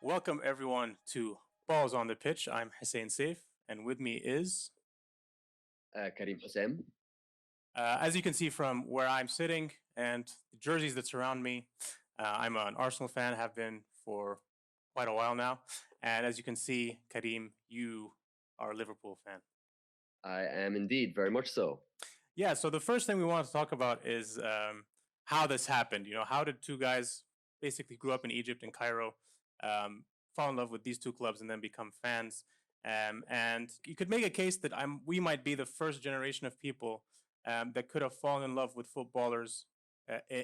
Welcome everyone to Balls on the Pitch. I'm Hussein Seif, and with me is, Kareem Hosem. as you can see from where I'm sitting and the jerseys that surround me, I'm an Arsenal fan, have been for quite a while now. And as you can see, Kareem, you are a Liverpool fan. I am indeed, very much so. Yeah, so the first thing we want to talk about is how this happened. How did two guys basically grew up in Egypt, in Cairo, um, fall in love with these two clubs and then become fans? And you could make a case that we might be the first generation of people that could have fallen in love with footballers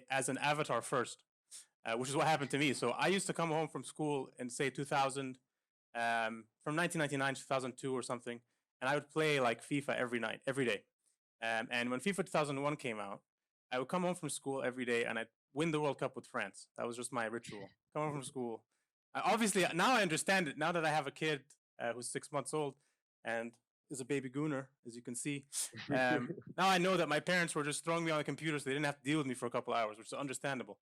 as an avatar first, which is what happened to me. So I used to come home from school in, say, 2000, from 1999 to 2002 or something, and I would play like FIFA every night, every day. And when FIFA 2001 came out, I would come home from school every day and I'd win the World Cup with France. That was just my ritual. Come home from school. Obviously, now I understand it. Now that I have a kid who's 6 months old and is a baby Gooner, as you can see. Now I know that my parents were just throwing me on the computer so they didn't have to deal with me for a couple hours, which is understandable.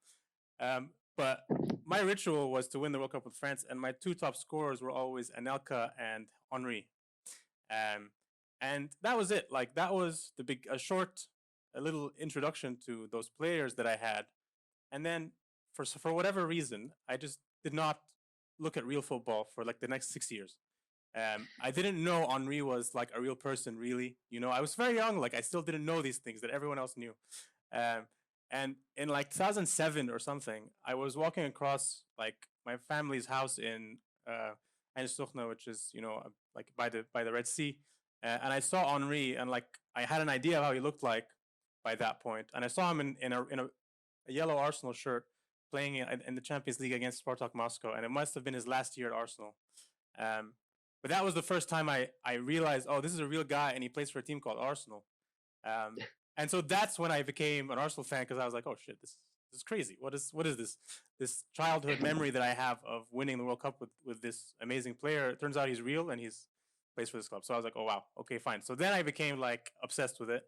But my ritual was to win the World Cup with France, and my two top scorers were always Anelka and Henry. And that was it. Like that was a little introduction to those players that I had. And then for whatever reason, I just did not look at real football for like the next 6 years. I didn't know Henri was like a real person, really. I was very young. Like I still didn't know these things that everyone else knew. Um, and in like 2007 or something, I was walking across like my family's house in Ein Suchna, which is like by the Red Sea, and I saw Henri, and like I had an idea of how he looked like by that point, and I saw him in a yellow Arsenal shirt playing in the Champions League against Spartak Moscow, and it must have been his last year at Arsenal. Um, but that was the first time I realized, oh, this is a real guy, and he plays for a team called Arsenal. And so that's when I became an Arsenal fan, because I was like, oh shit, this is crazy. What is this childhood memory that I have of winning the World Cup with this amazing player? It turns out he's real and he's plays for this club. So I was like, oh wow, okay, fine. So then I became like obsessed with it.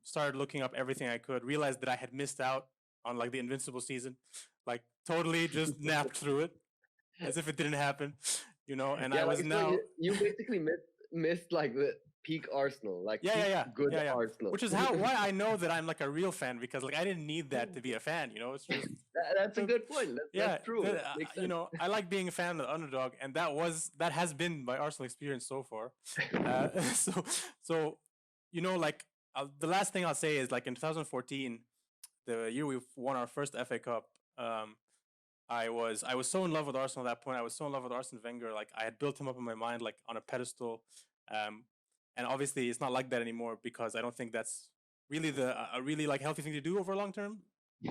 Started looking up everything I could. Realized that I had missed out on like the Invincible season, like totally just napped through it as if it didn't happen, And Yeah, I was like so now you basically missed like the peak Arsenal, like peak good yeah. Arsenal. Which is why I know that I'm like a real fan, because like I didn't need that to be a fan. It's just That's a good point. That's true. Makes sense. I like being a fan of the underdog, and that has been my Arsenal experience so far. So like the last thing I'll say is like in 2014, the year we won our first FA Cup. I was so in love with Arsenal at that point. I was so in love with Arsene Wenger. Like I had built him up in my mind, like on a pedestal. And obviously, it's not like that anymore, because I don't think that's really a really like healthy thing to do over a long term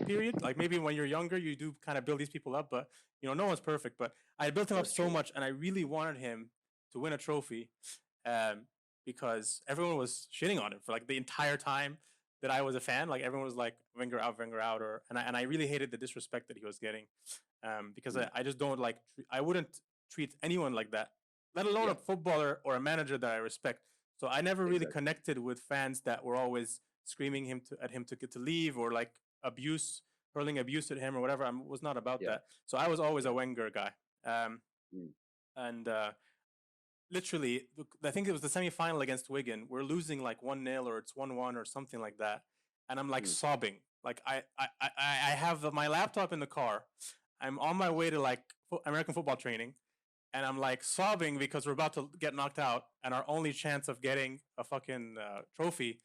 period. Like maybe when you're younger, you do kind of build these people up, but no one's perfect. But I built him up so much, and I really wanted him to win a trophy, because everyone was shitting on him for like the entire time that I was a fan. Like everyone was like Wenger out, and I really hated the disrespect that he was getting, because I just don't like. I wouldn't treat anyone like that, let alone a footballer or a manager that I respect. So I never really connected with fans that were always screaming at him to get to leave, or like hurling abuse at him or whatever. I was not about that. So I was always a Wenger guy. And literally, I think it was the semi-final against Wigan. We're losing like 1-0 or it's 1-1 or something like that, and I'm like sobbing. Like I have my laptop in the car. I'm on my way to like American football training, and I'm like sobbing because we're about to get knocked out, and our only chance of getting a fucking trophy,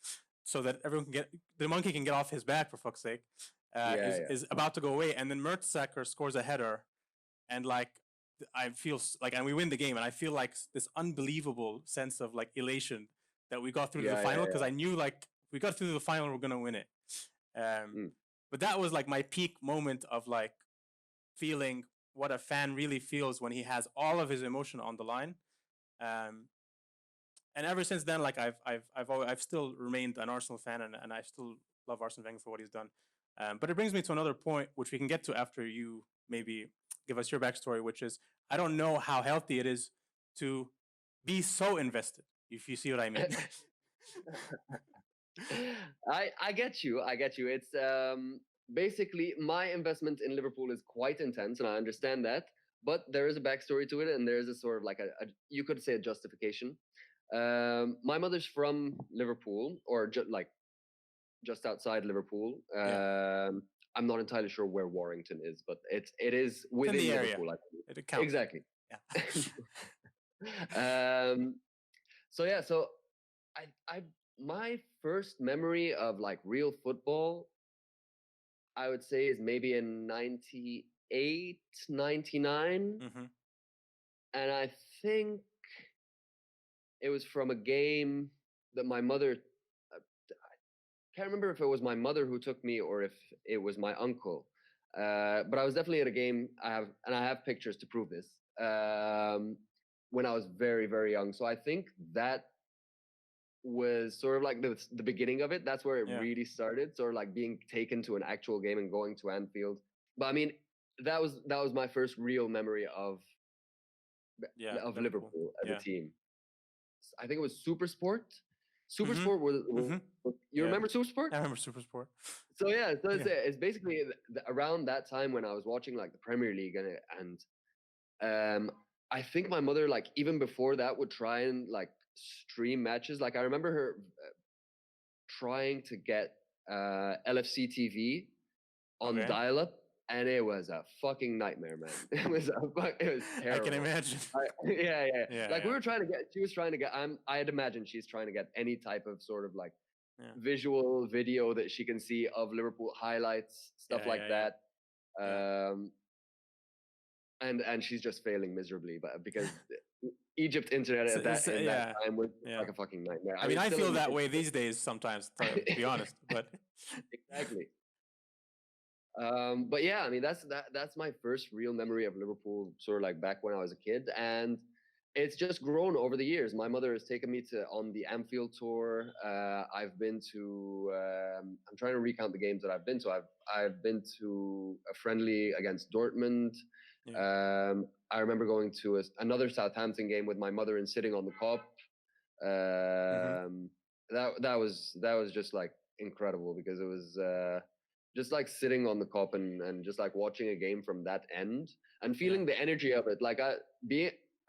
so that everyone can the monkey can get off his back, for fuck's sake, is about to go away. And then Mertesacker scores a header, and like I feel like, and we win the game, and I feel like this unbelievable sense of like elation that we got through to the final, because I knew like if we got through to the final, we're gonna win it. But that was like my peak moment of like feeling what a fan really feels when he has all of his emotion on the line. And ever since then, like I've still remained an Arsenal fan, and I still love Arsene Wenger for what he's done. But it brings me to another point, which we can get to after you maybe give us your backstory, which is I don't know how healthy it is to be so invested, if you see what I mean. I get you. It's basically my investment in Liverpool is quite intense, and I understand that. but there is a backstory to it, and there is a sort of like a you could say a justification. My mother's from Liverpool, or like just outside Liverpool. I'm not entirely sure where Warrington is, but it is within the Liverpool. Area. It counts. Exactly. Yeah. So yeah, so I my first memory of like real football, I would say, is maybe in 98, 99. Mm-hmm. And I think it was from a game that my mother, I can't remember if it was my mother who took me or if it was my uncle. But I was definitely at a game. I have pictures to prove this. When I was very, very young. So I think that was sort of like the beginning of it. That's where it really started, sort of like being taken to an actual game and going to Anfield. But I mean, that was my first real memory of Liverpool as a team. I think it was Supersport. Supersport was you remember Supersport? I remember Supersport. So yeah, so it's basically around that time when I was watching like the Premier League, and I think my mother, like even before that, would try and like stream matches. Like I remember her trying to get LFC TV on dial-up, and it was a fucking nightmare, man. It was terrible. I can imagine. Like we were trying to get, she was trying to get. I'd imagine she's trying to get any type of sort of like visual video that she can see of Liverpool highlights, stuff like that. And she's just failing miserably, but because Egypt internet at that time was like a fucking nightmare. I mean, I feel that way these days sometimes, to be honest. But exactly. But yeah, I mean that's my first real memory of Liverpool, sort of like back when I was a kid, and it's just grown over the years. My mother has taken me on the Anfield tour. I've been to. I'm trying to recount the games that I've been to. I've been to a friendly against Dortmund. I remember going to another Southampton game with my mother and sitting on the Kop. That was just like incredible, because it was just like sitting on the Kop and just like watching a game from that end and feeling the energy of it. Like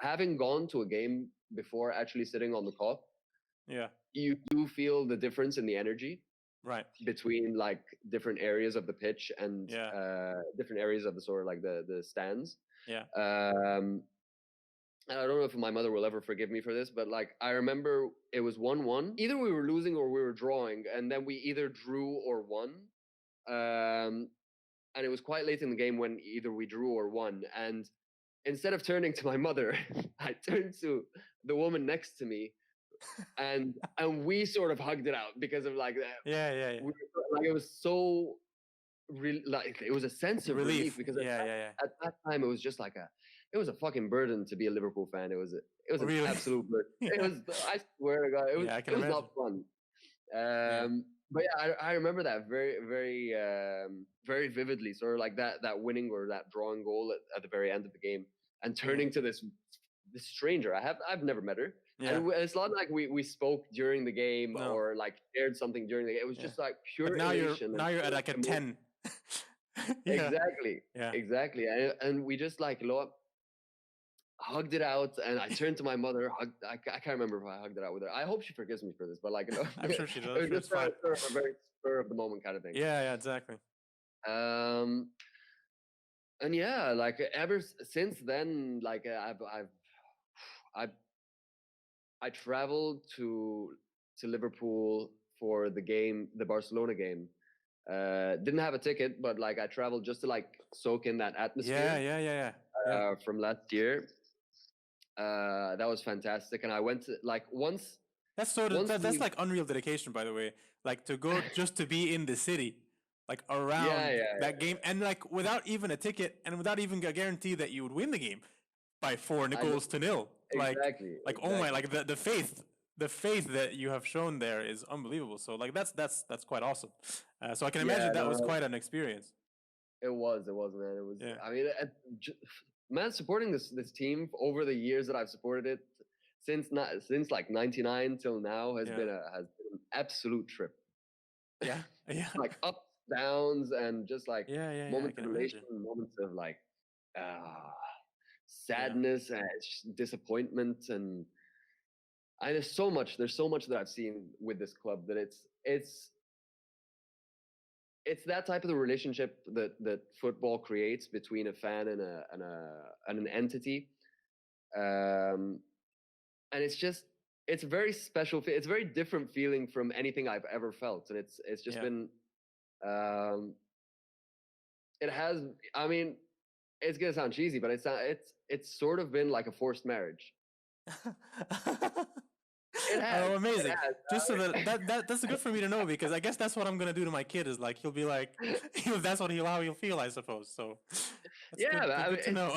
having gone to a game before actually sitting on the Kop, you do feel the difference in the energy between like different areas of the pitch and different areas of the sort of like the stands. And I don't know if my mother will ever forgive me for this, but like I remember it was 1-1. Either we were losing or we were drawing, and then we either drew or won. And it was quite late in the game when either we drew or won. And instead of turning to my mother, I turned to the woman next to me, and we sort of hugged it out because of like that. Like it was so like it was a sense of relief because at that time it was just like it was a fucking burden to be a Liverpool fan. It was an absolute burden. It was, I swear to God, it was not fun. But yeah, I remember that very, very, very vividly. Sort of like that winning or that drawing goal at the very end of the game, and turning to this stranger. I've never met her, and it's not like we spoke during the game or like shared something during the game. It was just like pure. But now you're at like a 10. Exactly. Exactly, and we just like hugged it out, and I turned to my mother. I can't remember if I hugged it out with her. I hope she forgives me for this, but like, I'm sure she does. It was just a very spur of the moment kind of thing. Yeah, exactly. And yeah, like ever since then, like I traveled to Liverpool for the Barcelona game. Didn't have a ticket, but like I traveled just to like soak in that atmosphere. From last year. That was fantastic, and I went to like once. That's that's like unreal dedication, by the way. Like to go just to be in the city, like around that game, and like without even a ticket and without even a guarantee that you would win the game by 4 goals to 0. Exactly. Oh my, like the faith that you have shown there is unbelievable. So like that's quite awesome. So I can imagine that was quite an experience. It was, man. It was. I mean, man, supporting this team over the years that I've supported it since like 99 till now has been an absolute trip. Like ups, downs, and just like moments of elation, moments of like sadness and disappointment, and there's so much that I've seen with this club that it's that type of the relationship that football creates between a fan and an entity, um, and it's a very special. It's a very different feeling from anything I've ever felt, and it's just been. It has. I mean, it's gonna sound cheesy, but it's sort of been like a forced marriage. It has. Oh, amazing! Just so that's good for me to know, because I guess that's what I'm gonna do to my kid. Is like he'll be like, that's what how he'll feel, I suppose. So that's good to know.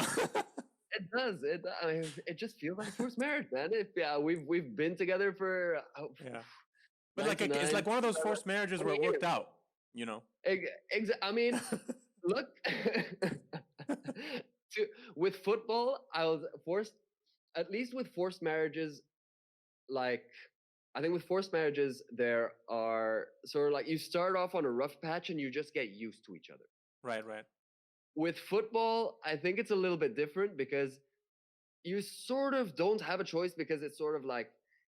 It does. It just feels like forced marriage, man. We've been together for but like it's like one of those forced marriages where it worked out, you know. I mean, look, with football, I was forced. At least with forced marriages, like I think with forced marriages, there are sort of like you start off on a rough patch and you just get used to each other. Right. With football, I think it's a little bit different because you sort of don't have a choice, because it's sort of like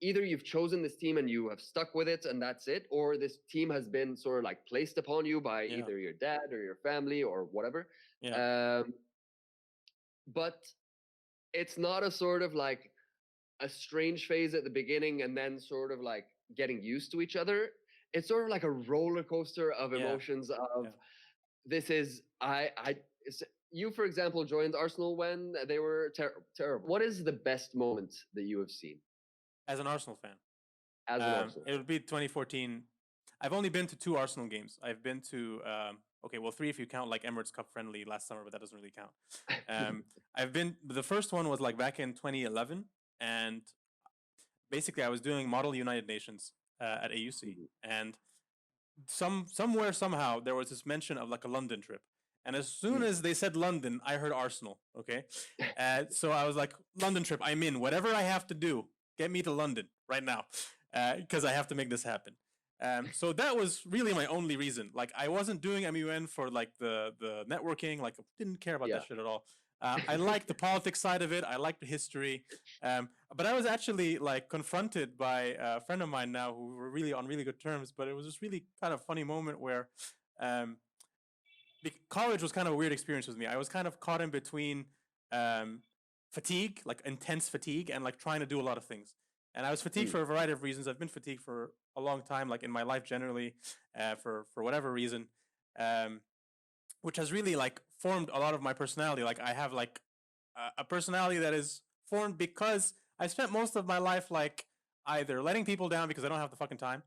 either you've chosen this team and you have stuck with it and that's it, or this team has been sort of like placed upon you by either your dad or your family or whatever. But it's not a sort of like a strange phase at the beginning and then sort of like getting used to each other. It's sort of like a roller coaster of emotions this is you, for example, joined Arsenal when they were terrible. What is the best moment that you have seen as an Arsenal fan? It would be 2014. I've only been to 2 Arsenal games. I've been to 3 if you count like Emirates Cup friendly last summer, but that doesn't really count. The first one was like back in 2011, and basically I was doing Model United Nations at AUC, and somewhere somehow there was this mention of like a London trip, and as soon as they said London, I heard Arsenal. Okay, so I was like, London trip, I'm in. Whatever I have to do, get me to London right now, because I have to make this happen. So that was really my only reason. Like I wasn't doing MUN for like the networking. Like I didn't care about that shit at all. I liked the politics side of it. I liked the history. But I was actually like confronted by a friend of mine now who were really on really good terms. But it was this really kind of funny moment where college was kind of a weird experience with me. I was kind of caught in between fatigue, like intense fatigue, and like trying to do a lot of things. And I was fatigued for a variety of reasons. I've been fatigued for a long time, like in my life generally, for whatever reason, which has really like formed a lot of my personality. Like I have like a personality that is formed because I spent most of my life like either letting people down because I don't have the fucking time,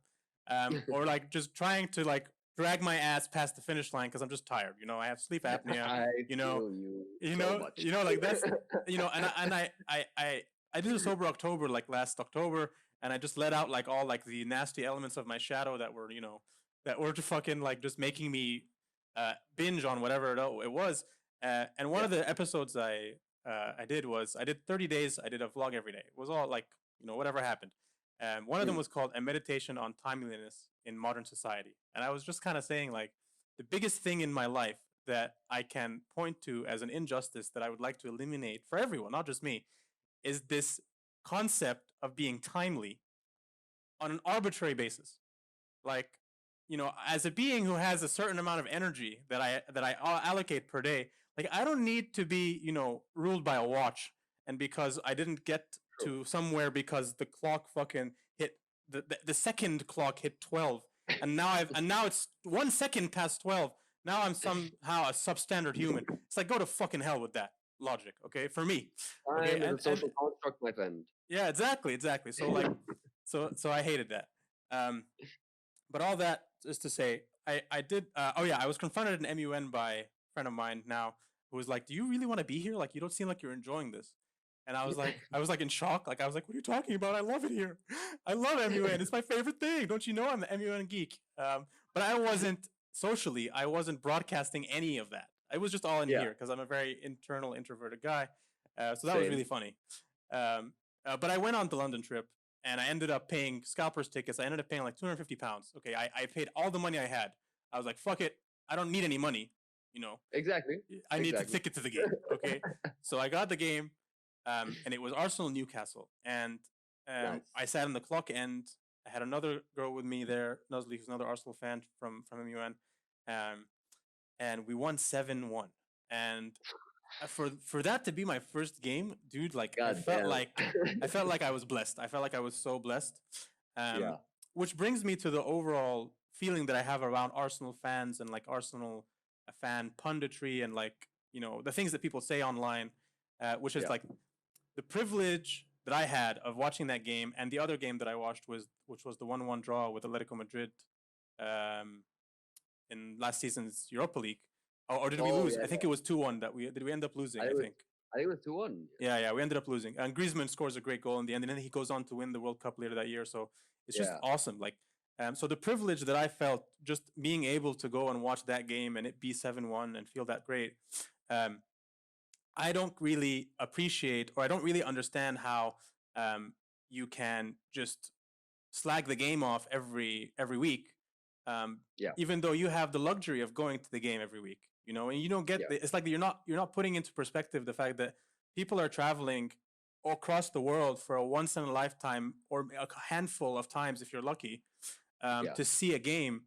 or like just trying to like drag my ass past the finish line because I'm just tired. You know, I have sleep apnea. Like that's I did a sober October like last October, and I just let out like all like the nasty elements of my shadow that were just fucking like just making me binge on whatever it was. And one of the episodes I did was I did 30 days. I did a vlog every day. It was all like whatever happened. One of them was called A Meditation on Timeliness in Modern Society, and I was just kind of saying like the biggest thing in my life that I can point to as an injustice that I would like to eliminate for everyone, not just me, is this concept of being timely on an arbitrary basis. Like, as a being who has a certain amount of energy that I allocate per day, like I don't need to be, ruled by a watch. And because I didn't get to somewhere because the clock fucking hit the second clock hit 12, and now it's 1 second past 12. Now I'm somehow a substandard human. It's like, go to fucking hell with that logic, okay? For me, okay, and social construct, my friend. Yeah, exactly. So like, so I hated that. But all that is to say, I did. I was confronted in MUN by a friend of mine now who was like, "Do you really want to be here? Like, you don't seem like you're enjoying this." And I was like in shock. Like I was like, "What are you talking about? I love it here. I love MUN. It's my favorite thing. Don't you know I'm an MUN geek?" But I wasn't socially. I wasn't broadcasting any of that. It was just all in here because I'm a very internal, introverted guy. So that was really funny. But I went on the London trip, and I ended up paying scalpers tickets. I ended up paying like £250. Okay, I paid all the money I had. I was like, fuck it. I don't need any money. You know, Exactly. I need the Exactly. ticket to the game. Okay, so I got the game, and it was Arsenal Newcastle, and Nice. I sat in the clock end. I had another girl with me there, Nuzli, who's another Arsenal fan from MUN, um, and we won 7-1. And for that to be my first game, dude, like God damn. I felt like I was blessed. I felt like I was so blessed. Yeah. Which brings me to the overall feeling that I have around Arsenal fans and like Arsenal fan punditry and like the things that people say online, which is Yeah. like the privilege that I had of watching that game, and the other game that I watched which was the 1-1 draw with Atletico Madrid um, in last season's Europa League. Or did we Oh lose? yeah. I think it was 2-1 that we end up losing. I I think it was, think. I think it was 2-1. Yeah, we ended up losing. And Griezmann scores a great goal in the end, and then he goes on to win the World Cup later that year. So it's just Yeah. awesome. Like, so the privilege that I felt just being able to go and watch that game and it be 7-1 and feel that great, I don't really appreciate, or I don't really understand how you can just slag the game off every week, Yeah. even though you have the luxury of going to the game every week, and you don't get Yeah. it's like you're not putting into perspective the fact that people are traveling across the world for a once in a lifetime or a handful of times if you're lucky Yeah. to see a game,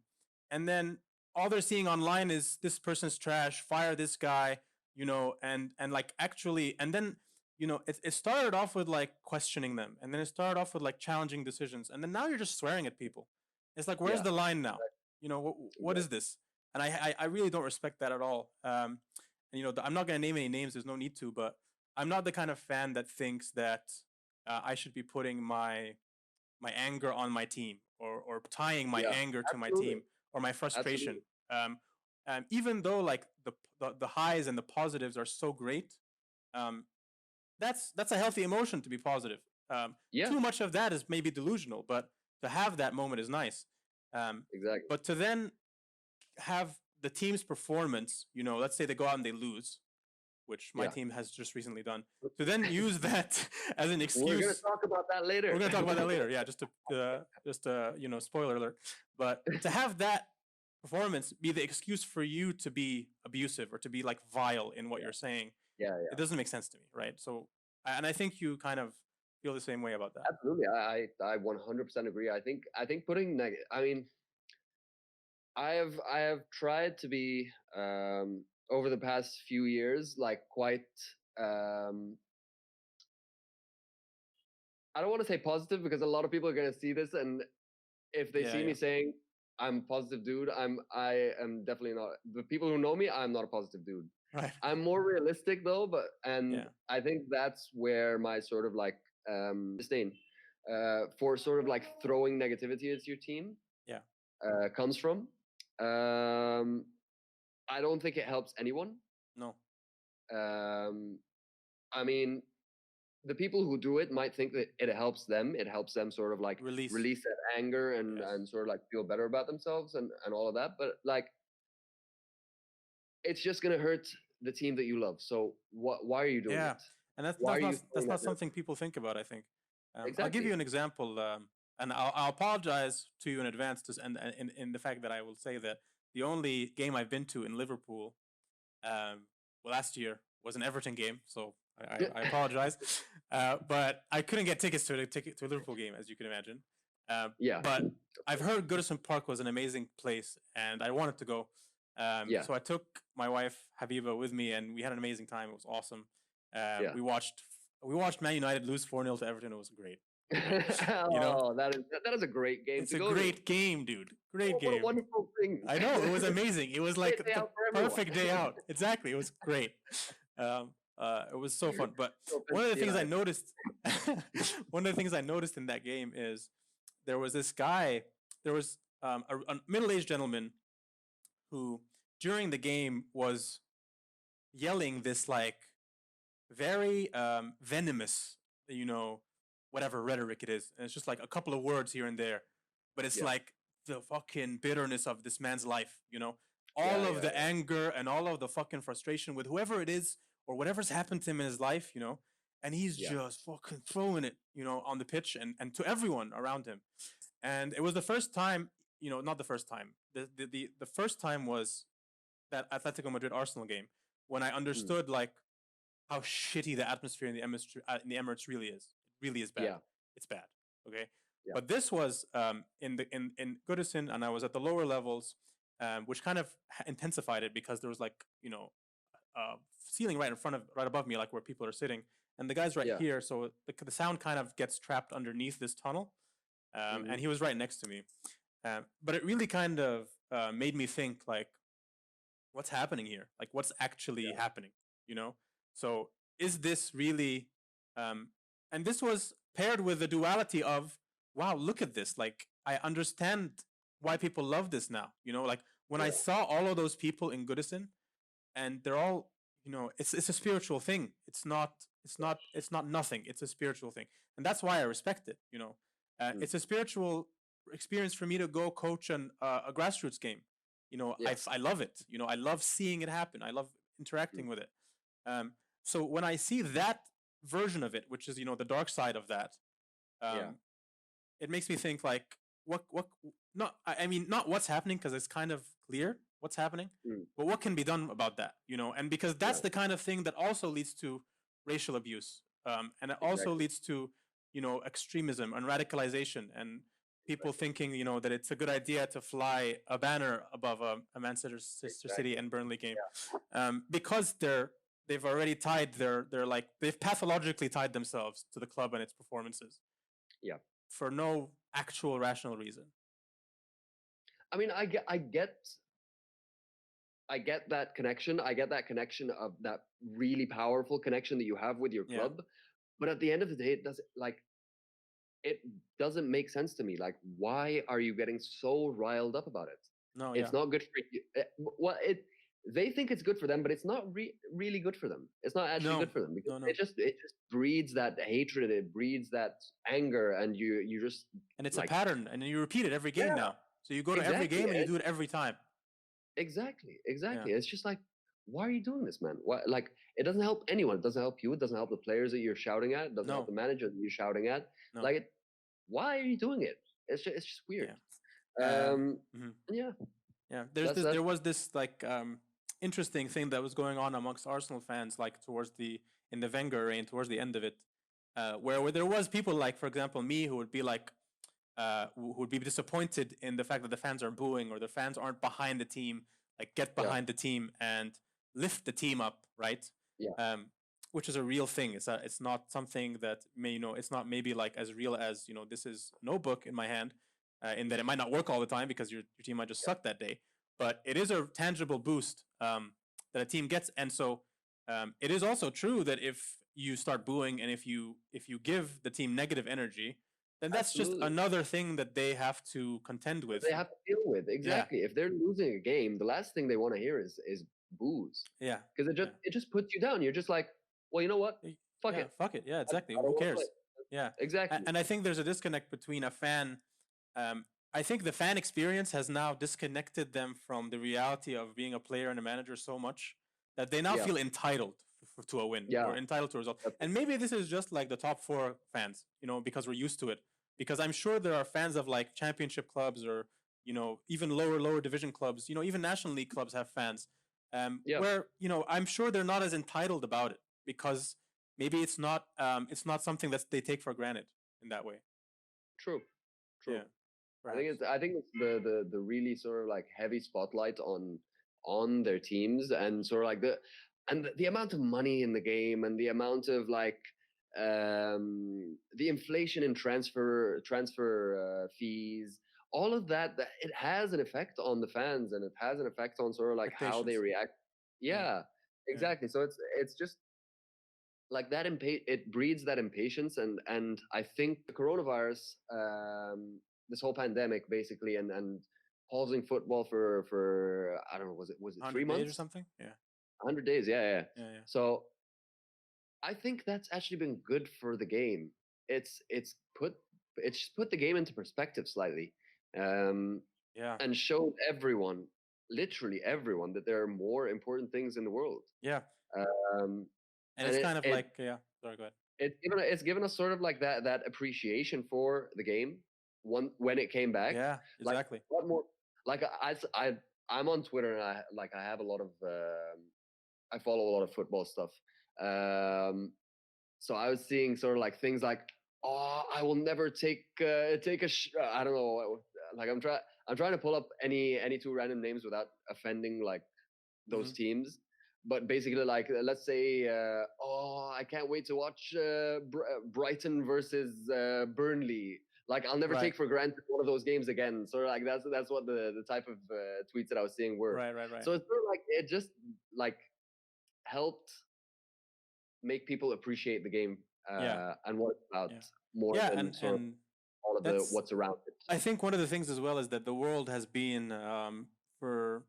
and then all they're seeing online is this person's trash, fire this guy, and like actually, and then it started off with like questioning them, and then it started off with like challenging decisions, and then now you're just swearing at people. It's like, where's Yeah. the line now? What is this? And I really don't respect that at all. And I'm not going to name any names, there's no need to, but I'm not the kind of fan that thinks that I should be putting my anger on my team, or tying my Yeah. anger to my Absolutely. team or my frustration. Absolutely. Even though like the highs and the positives are so great, that's a healthy emotion to be positive. Yeah. Too much of that is maybe delusional, but to have that moment is nice. Exactly. But to then have the team's performance, let's say they go out and they lose, which my Yeah. team has just recently done, to then use that as an excuse. We're gonna talk about that later. We're going to talk about that later. Yeah, just spoiler alert. But to have that performance be the excuse for you to be abusive or to be like vile in what you're saying, Yeah. it doesn't make sense to me, right? So, and I think you kind of feel the same way about that. Absolutely. I 100% agree. I think putting I mean, I have tried to be over the past few years like quite I don't want to say positive because a lot of people are going to see this, and if they see me saying I'm a positive dude, I am definitely not. The people who know me, I'm not a positive dude. Right. I'm more realistic though, I think that's where my sort of like disdain for sort of like throwing negativity at your team comes from. I don't think it helps anyone. No. I mean, the people who do it might think that it helps them. It helps them sort of like Release that anger and sort of like feel better about themselves and all of that. But like, it's just gonna hurt the team that you love. So why are you doing it? And that's not something people think about, I think. Exactly. I'll give you an example, and I'll apologize to you in advance, in the fact that I will say that the only game I've been to in Liverpool, last year, was an Everton game, so I apologize. But I couldn't get tickets to a Liverpool game, as you can imagine. But I've heard Goodison Park was an amazing place, and I wanted to go. So I took my wife Habiba with me, and we had an amazing time. It was awesome. We watched Man United lose 4-0 to Everton. It was great. That is a great game. It's a great game, dude. Great game. What a wonderful thing. I know, it was amazing. It was like the perfect day out. Exactly, it was great. It was so fun. But one of the things I noticed, in that game is there was this guy. There was a middle-aged gentleman who, during the game, was yelling this like very venomous, whatever rhetoric it is, and it's just like a couple of words here and there, but it's like the fucking bitterness of this man's life, all of the anger and all of the fucking frustration with whoever it is or whatever's happened to him in his life, and he's just fucking throwing it, on the pitch and to everyone around him. And it was the first time, not the first time. The first time was that Atletico Madrid Arsenal game when I Mm. understood like how shitty the atmosphere in the Emirates really is. It really is bad. Yeah. It's bad. Okay. Yeah. But this was in Goodison, and I was at the lower levels, which kind of intensified it because there was like ceiling right above me, like where people are sitting, and the guy's right Yeah. here, so the sound kind of gets trapped underneath this tunnel, Mm-hmm. and he was right next to me, but it really kind of made me think like, what's happening here? Like, what's actually Yeah. happening? You know, so is this really? Um, and this was paired with the duality of, wow, look at this. Like, I understand why people love this now. You know, like when I Yeah. saw all of those people in Goodison, and they're all, it's a spiritual thing. It's not nothing. It's a spiritual thing, and that's why I respect it. Mm. It's a spiritual experience for me to go coach a grassroots game. Yeah. I love it. I love seeing it happen. I love Mm. interacting with it. So when I see that version of it, which is the dark side of that, Yeah. um, it makes me think like, what not I mean, not what's happening, because it's kind of clear what's happening, Mm. but what can be done about that, and because Yeah. that's the kind of thing that also leads to racial abuse, and it also Exactly. leads to extremism and radicalization, and people Exactly. thinking that it's a good idea to fly a banner above a Manchester Sister City Exactly. and Burnley game, Yeah. because they've already tied they're like they've pathologically tied themselves to the club and its performances Yeah. for no actual rational reason. I mean, I get that connection. I get that connection of that really powerful connection that you have with your Yeah. club. But at the end of the day, it doesn't make sense to me. Like, why are you getting so riled up about it? No. Yeah. It's not good for you. Well, they think it's good for them, but it's not really good for them. It's not actually No. good for them because No. No. it just breeds that hatred. It breeds that anger, and you just And it's a like, pattern, and you repeat it every game yeah, now. So you go to every exactly. game and you do it every time. Exactly, Yeah. exactly. It's just like, why are you doing this, man? Why, like, it doesn't help anyone. It doesn't help you. It doesn't help the players that you're shouting at. It doesn't help No. the manager that you're shouting at. No. Like, why are you doing it? It's just weird. Yeah. Mhm. Yeah, Yeah. that's There was this like interesting thing that was going on amongst Arsenal fans, like in the Wenger reign, towards the end of it, where there was people like, for example, me, who would be like, who would be disappointed in the fact that the fans are booing or the fans aren't behind the team, like get yeah, behind the team and lift the team up, right? yeah, Um, which is a real thing. It's not something that it's not maybe like as real as this is a notebook in my hand, in that it might not work all the time because your team might just suck that day, but it is a tangible boost that a team gets, and so it is also true that if you start booing and if you give the team negative energy, then that's just absolutely. another thing that they have to contend with. They have to deal with Yeah, exactly. If they're losing a game, the last thing they want to hear is booze yeah, because yeah. it just puts you down. You're just like, well, you know what? Fuck Yeah, it. fuck it. Yeah, exactly. I Who don't want to play. cares? Yeah, Exactly. and I think there's a disconnect between a fan. Um, I think the fan experience has now disconnected them from the reality of being a player and a manager so much that they now Yeah, feel entitled to a win yeah. or entitled to a result. That's And maybe this is just like the top four fans, because we're used to it. Because I'm sure there are fans of like championship clubs or even lower division clubs. Even National League clubs have fans, yeah. where I'm sure they're not as entitled about it because maybe it's not something that they take for granted in that way. True. True. Yeah, perhaps. I think it's the really sort of like heavy spotlight on their teams and sort of like the amount of money in the game and the amount of like the inflation in transfer fees, all of that it has an effect on the fans and it has an effect on sort of like how they Expectations. react. Yeah, Yeah, yeah, exactly. So it's just like that it breeds that impatience and I think the coronavirus, this whole pandemic basically, and pausing football for I don't know, was it 3 100 days or months, something. Yeah, 100 days, yeah, yeah. yeah, yeah, So I think that's actually been good for the game. It's put the game into perspective slightly, um yeah, and showed everyone, literally everyone, that there are more important things in the world. yeah. um And and it's it kind of it like, yeah. Sorry, go ahead. it's given us sort of like that appreciation for the game when it came back. Yeah, Like exactly. what more? Like I'm on Twitter, and I have a lot of I follow a lot of football stuff. So I was seeing sort of like things like, oh, I will never take I don't know, like I'm trying to pull up any two random names without offending like those teams. But basically, like, let's say, oh, I can't wait to watch Brighton versus Burnley. Like, I'll never Right. take for granted one of those games again. So, like, that's what the type of tweets that I was seeing were. Right. So it's sort of like it just like helped make people appreciate the game and what it's about more Yeah, than sort of and all of the what's around it. I think one of the things as well is that the world has been for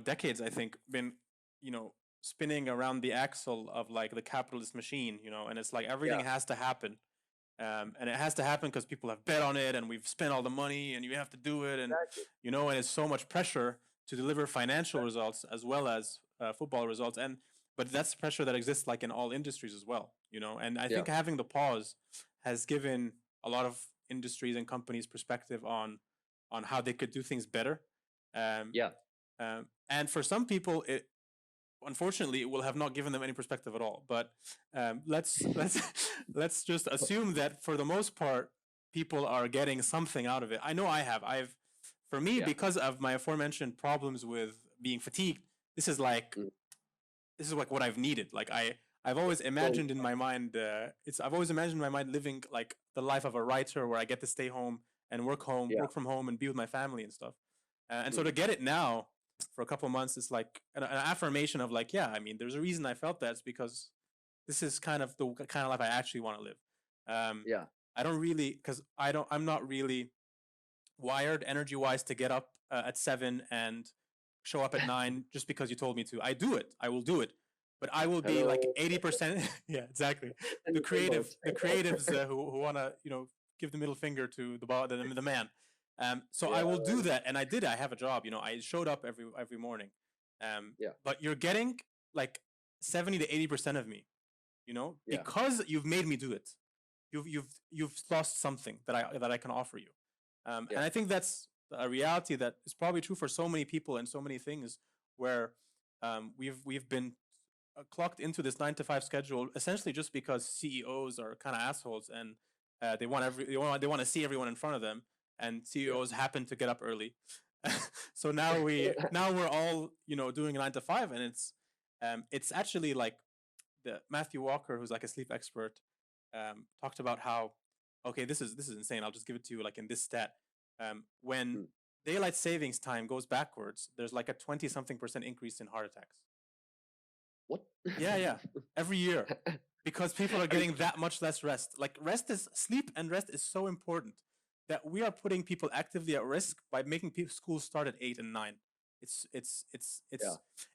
decades, I think, been spinning around the axle of like the capitalist machine, and it's like everything has to happen. And it has to happen because people have bet on it and we've spent all the money and you have to do it. And, and it's so much pressure to deliver financial results as well as football results. But that's pressure that exists like in all industries as well, and I think having the pause has given a lot of industries and companies perspective on how they could do things better. And for some people, unfortunately, it will have not given them any perspective at all. But let's let's just assume that for the most part, people are getting something out of it. I know I have. For me, because of my aforementioned problems with being fatigued, this is like what I've needed. Like I've always imagined in my mind. I've always imagined in my mind living like the life of a writer, where I get to stay home and work from home, and be with my family and stuff. And so to get it now for a couple of months, it's like an affirmation of like, I mean, there's a reason I felt that. It's because this is kind of the kind of life I actually want to live. I don't really, because I'm not really wired energy wise to get up at 7 and show up at 9 just because you told me to. I will do it, but I will be like 80%. Yeah, exactly. The creatives who want to give the middle finger to the man. So I will do that, and I did. I have a job. I showed up every morning. But you're getting like 70 to 80% of me, because you've made me do it. You've lost something that I can offer you. And I think that's a reality that is probably true for so many people and so many things, where we've been clocked into this 9 to 5 schedule essentially just because CEOs are kind of assholes, and they want to see everyone in front of them, and CEOs happen to get up early. So now we're all doing a 9 to 5, and it's actually like Matthew Walker, who's like a sleep expert, talked about how, okay, this is insane. I'll just give it to you like in this stat. When daylight savings time goes backwards, there's like a 20-something% increase in heart attacks. What? Yeah. Every year. Because people are getting that much less rest. Like sleep and rest is so important that we are putting people actively at risk by making schools start at 8 and 9. It's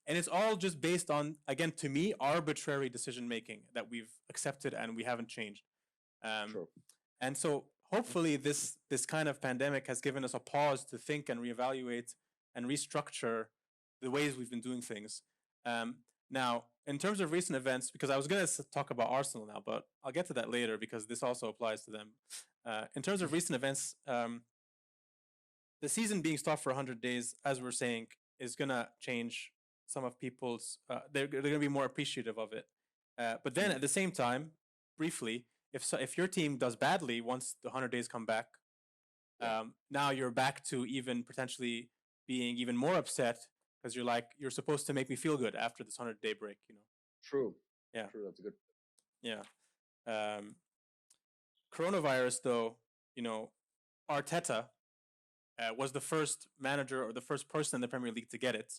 and it's all just based on, again, to me, arbitrary decision making that we've accepted and we haven't changed. And so hopefully this kind of pandemic has given us a pause to think and reevaluate and restructure the ways we've been doing things. Now, in terms of recent events, because I was going to talk about Arsenal now, but I'll get to that later because this also applies to them. In terms of recent events, the season being stopped for 100 days, as we're saying, is going to change some of people's... they're going to be more appreciative of it. But then at the same time, briefly, if your team does badly once the 100 days come back, now you're back to even potentially being even more upset, because you're supposed to make me feel good after this 100-day break, True. Yeah. True, that's a good. Yeah. Coronavirus, though, Arteta was the first manager or the first person in the Premier League to get it.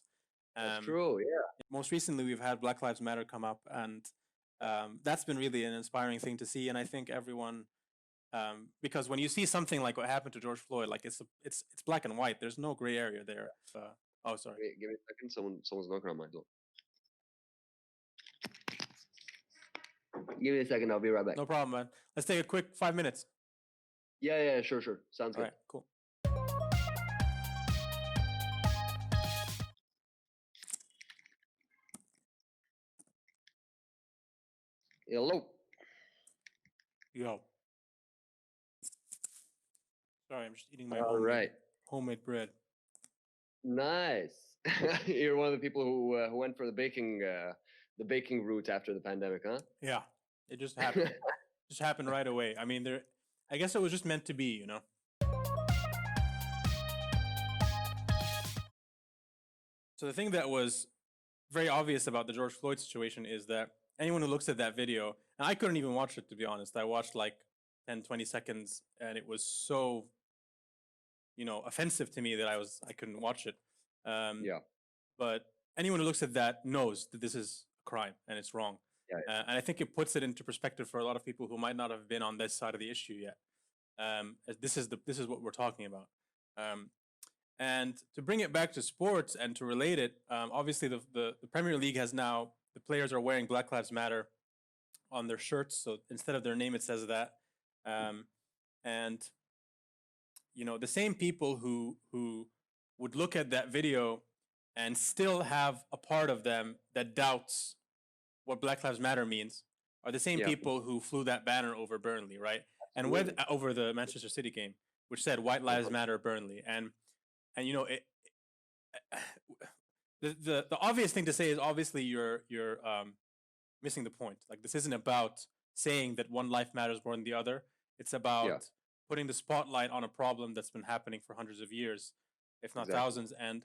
That's true, yeah. Most recently, we've had Black Lives Matter come up, and that's been really an inspiring thing to see. And I think everyone, because when you see something like what happened to George Floyd, like it's black and white. There's no gray area there. Oh, sorry. Wait, give me a second. Someone's knocking on my door. Give me a second. I'll be right back. No problem, man. Let's take a quick 5 minutes. Yeah, sure. Sounds good. All right, cool. Hello. Yo. Sorry, I'm just eating my homemade bread. Nice. You're one of the people who went for the baking route after the pandemic, huh? Yeah, it just happened. Just happened right away. I mean, there. I guess it was just meant to be, you know. So the thing that was very obvious about the George Floyd situation is that anyone who looks at that video, and I couldn't even watch it to be honest. I watched like 10, 20 seconds, and it was so, offensive to me that I couldn't watch it. Um, Yeah, but anyone who looks at that knows that this is a crime and it's wrong. yeah, And I think it puts it into perspective for a lot of people who might not have been on this side of the issue yet. As this is what we're talking about. Um, and to bring it back to sports and to relate it, obviously the Premier League has now, the players are wearing Black Lives Matter on their shirts. So instead of their name, it says that. And the same people who would look at that video and still have a part of them that doubts what Black Lives Matter means are the same yeah, people who flew that banner over Burnley, right? And absolutely. over the Manchester City game, which said "White Lives Matter, Burnley," and the obvious thing to say is obviously you're missing the point. Like, this isn't about saying that one life matters more than the other. It's Yeah, about putting the spotlight on a problem that's been happening for hundreds of years, if not exactly. thousands, and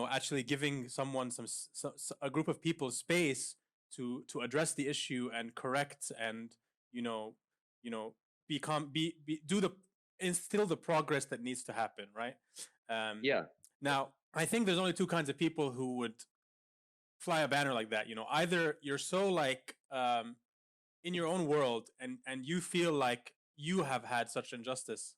actually giving someone a group of people space to address the issue and correct and you know you know become be do the instill the progress that needs to happen, right? um Yeah, Now I think there's only two kinds of people who would fly a banner like that. Either you're so like in your own world and you feel like you have had such injustice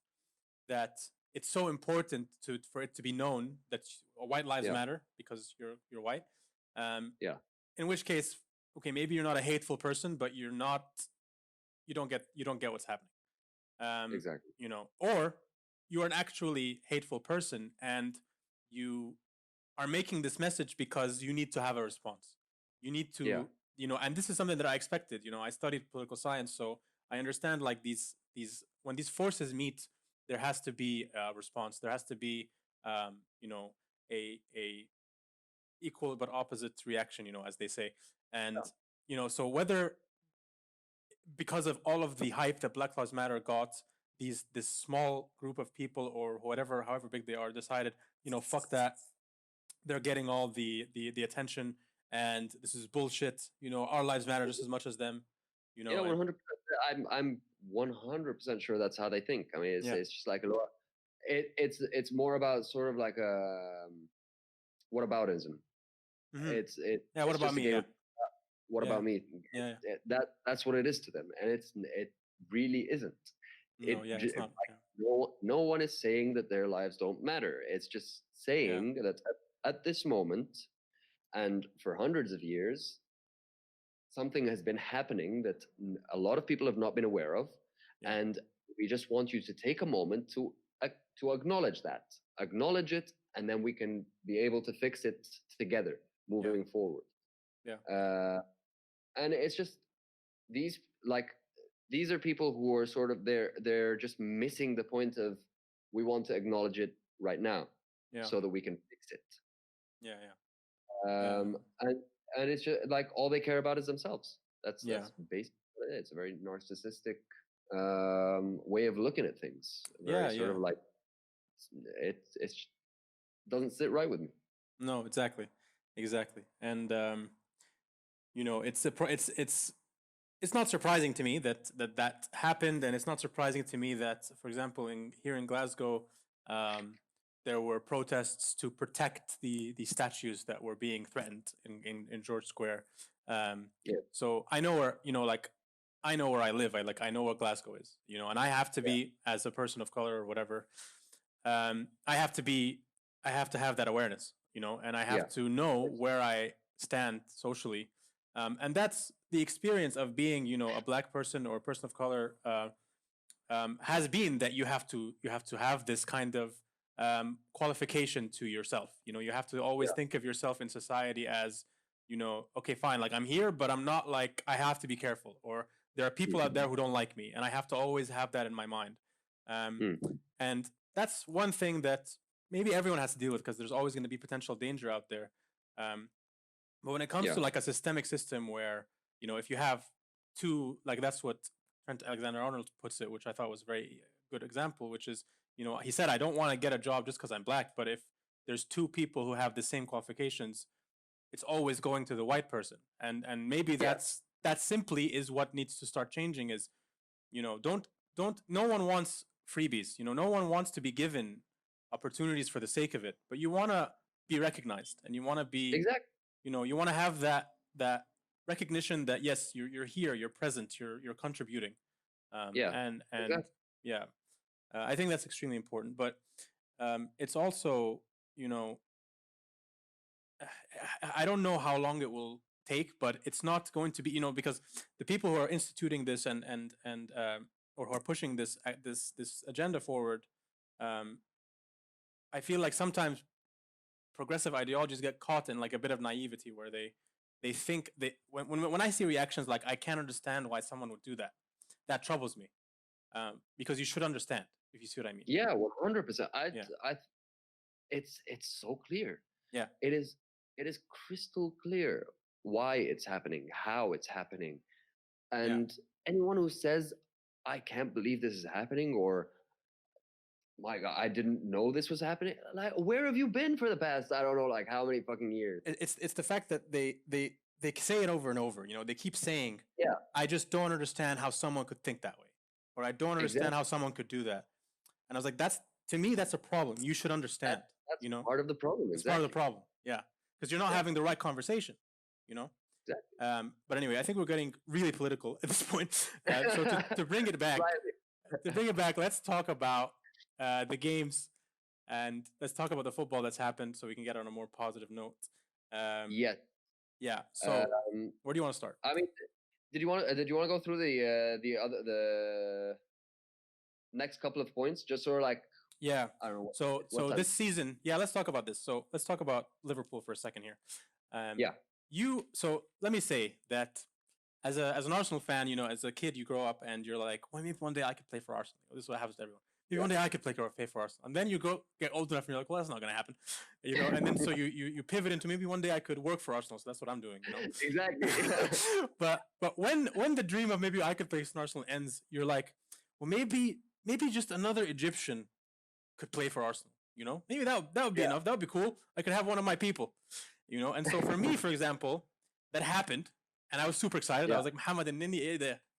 that it's so important for it to be known that white lives yeah, matter because you're white. Um, yeah, in which case, okay, maybe you're not a hateful person, but you don't get what's happening. exactly. Or you're an actually hateful person and you are making this message because you need to have a response. You need Yeah, to, and this is something that I expected. I studied political science, so I understand like these when these forces meet, there has to be a response. There has to be, a equal but opposite reaction, as they say. And so whether because of all of the hype that Black Lives Matter got, this small group of people or whatever, however big they are, decided, fuck that, they're getting all the attention, and this is bullshit. Our lives matter just as much as them. yeah, And 100%. I'm 100% sure that's how they think. I mean, it's yeah, it's just like a lot. It's more about sort of like whataboutism. hmm It's it yeah. What it's about just a me? game Yeah, of what yeah, about me? yeah. That's what it is to them, and it really isn't. No, yeah, it's not. Like no one is saying that their lives don't matter. It's just Yeah, saying that at this moment and for hundreds of years, something has been happening that a lot of people have not been aware of, yeah, and we just want you to take a moment to acknowledge it, and then we can be able to fix it together yeah, moving forward. yeah, Uh, and it's just these like these are people who are sort of they're just missing the point of we want to acknowledge it right now yeah, so that we can fix it. yeah, yeah, And it's just like all they care about is themselves. yeah, That's basically what it is. It's a very narcissistic way of looking at things. yeah, Very sort yeah. of like it doesn't sit right with me. No, exactly. And it's not surprising to me that happened, and it's not surprising to me that, for example, here in Glasgow, um, there were protests to protect the statues that were being threatened in George Square. Yeah, So I know where like I know where I live. I know what Glasgow is, and I have to yeah, be, as a person of color or whatever. I have to be, I have to have that awareness, and I yeah, have to know where I stand socially. And that's the experience of being, a black person or a person of color, has been that you have to have this kind of qualification to yourself. You have to always yeah, think of yourself in society as, okay, fine, like I'm here, but I'm not like I have to be careful, or there are people out there mm, who don't like me, and I have to always have that in my mind. Um, mm, and that's one thing that maybe everyone has to deal with, because there's always going to be potential danger out there. Um, but when it comes Yeah, to like a systemic system where, if you have two, like that's what Trent Alexander-Arnold puts it, which I thought was a very good example, which is, he said, I don't want to get a job just because I'm black, but if there's two people who have the same qualifications, it's always going to the white person. And maybe yeah, that simply is what needs to start changing is, don't no one wants freebies. No one wants to be given opportunities for the sake of it, but you want to be recognized, and you want to be, exactly. you want to have that recognition that yes, you're here, you're present, you're contributing. Yeah, And exactly. yeah, I think that's extremely important. But it's also, you know I don't know how long it will take, but it's not going to be, because the people who are instituting this and or who are pushing this agenda forward, um, I feel like sometimes progressive ideologies get caught in like a bit of naivety, where they think when I see reactions like, I can't understand why someone would do that, that troubles me, because you should understand, if you see what I mean. Yeah, 100%. Yeah, It's so clear. yeah, It is it is crystal clear why it's happening, how it's happening. yeah. And anyone who says, I can't believe this is happening, or my God, I didn't know this was happening. Like, where have you been for the past, I don't know, like how many fucking years? It's the fact that they say it over and over. They keep saying, Yeah, I just don't understand how someone could think that way, or I don't understand exactly. how someone could do that. And I was like, that's, to me, that's a problem. You should understand. That's You know, part of the problem. it's part of the Exactly. problem. Yeah, because you're not Yeah, having the right conversation. You know. exactly. But anyway, I think we're getting really political at this point. So to bring it back, Slightly. let's talk about the games, and let's talk about the football that's happened, so we can get on a more positive note. Um, Yes. yeah. So Um, where do you want to start? I mean, did you want to go through the next couple of points, just sort of like, Yeah. I don't know what So type? this season, yeah, let's talk about this. So let's talk about Liverpool for a second here. Um, Yeah, so let me say that as an Arsenal fan, as a kid, you grow up and you're like, well, maybe one day I could play for Arsenal. This is what happens to everyone. Maybe yeah, one day I could play for Arsenal. And then you get old enough and you're like, well, that's not going to happen. And then so you pivot into, maybe one day I could work for Arsenal. So that's what I'm doing. exactly. But when the dream of maybe I could play for Arsenal ends, you're like, well, maybe just another Egyptian could play for Arsenal. Maybe that would be Yeah, enough. That would be cool. I could have one of my people. And so for me, for example, that happened, and I was super excited. I yeah, was like, Muhammad and Nini,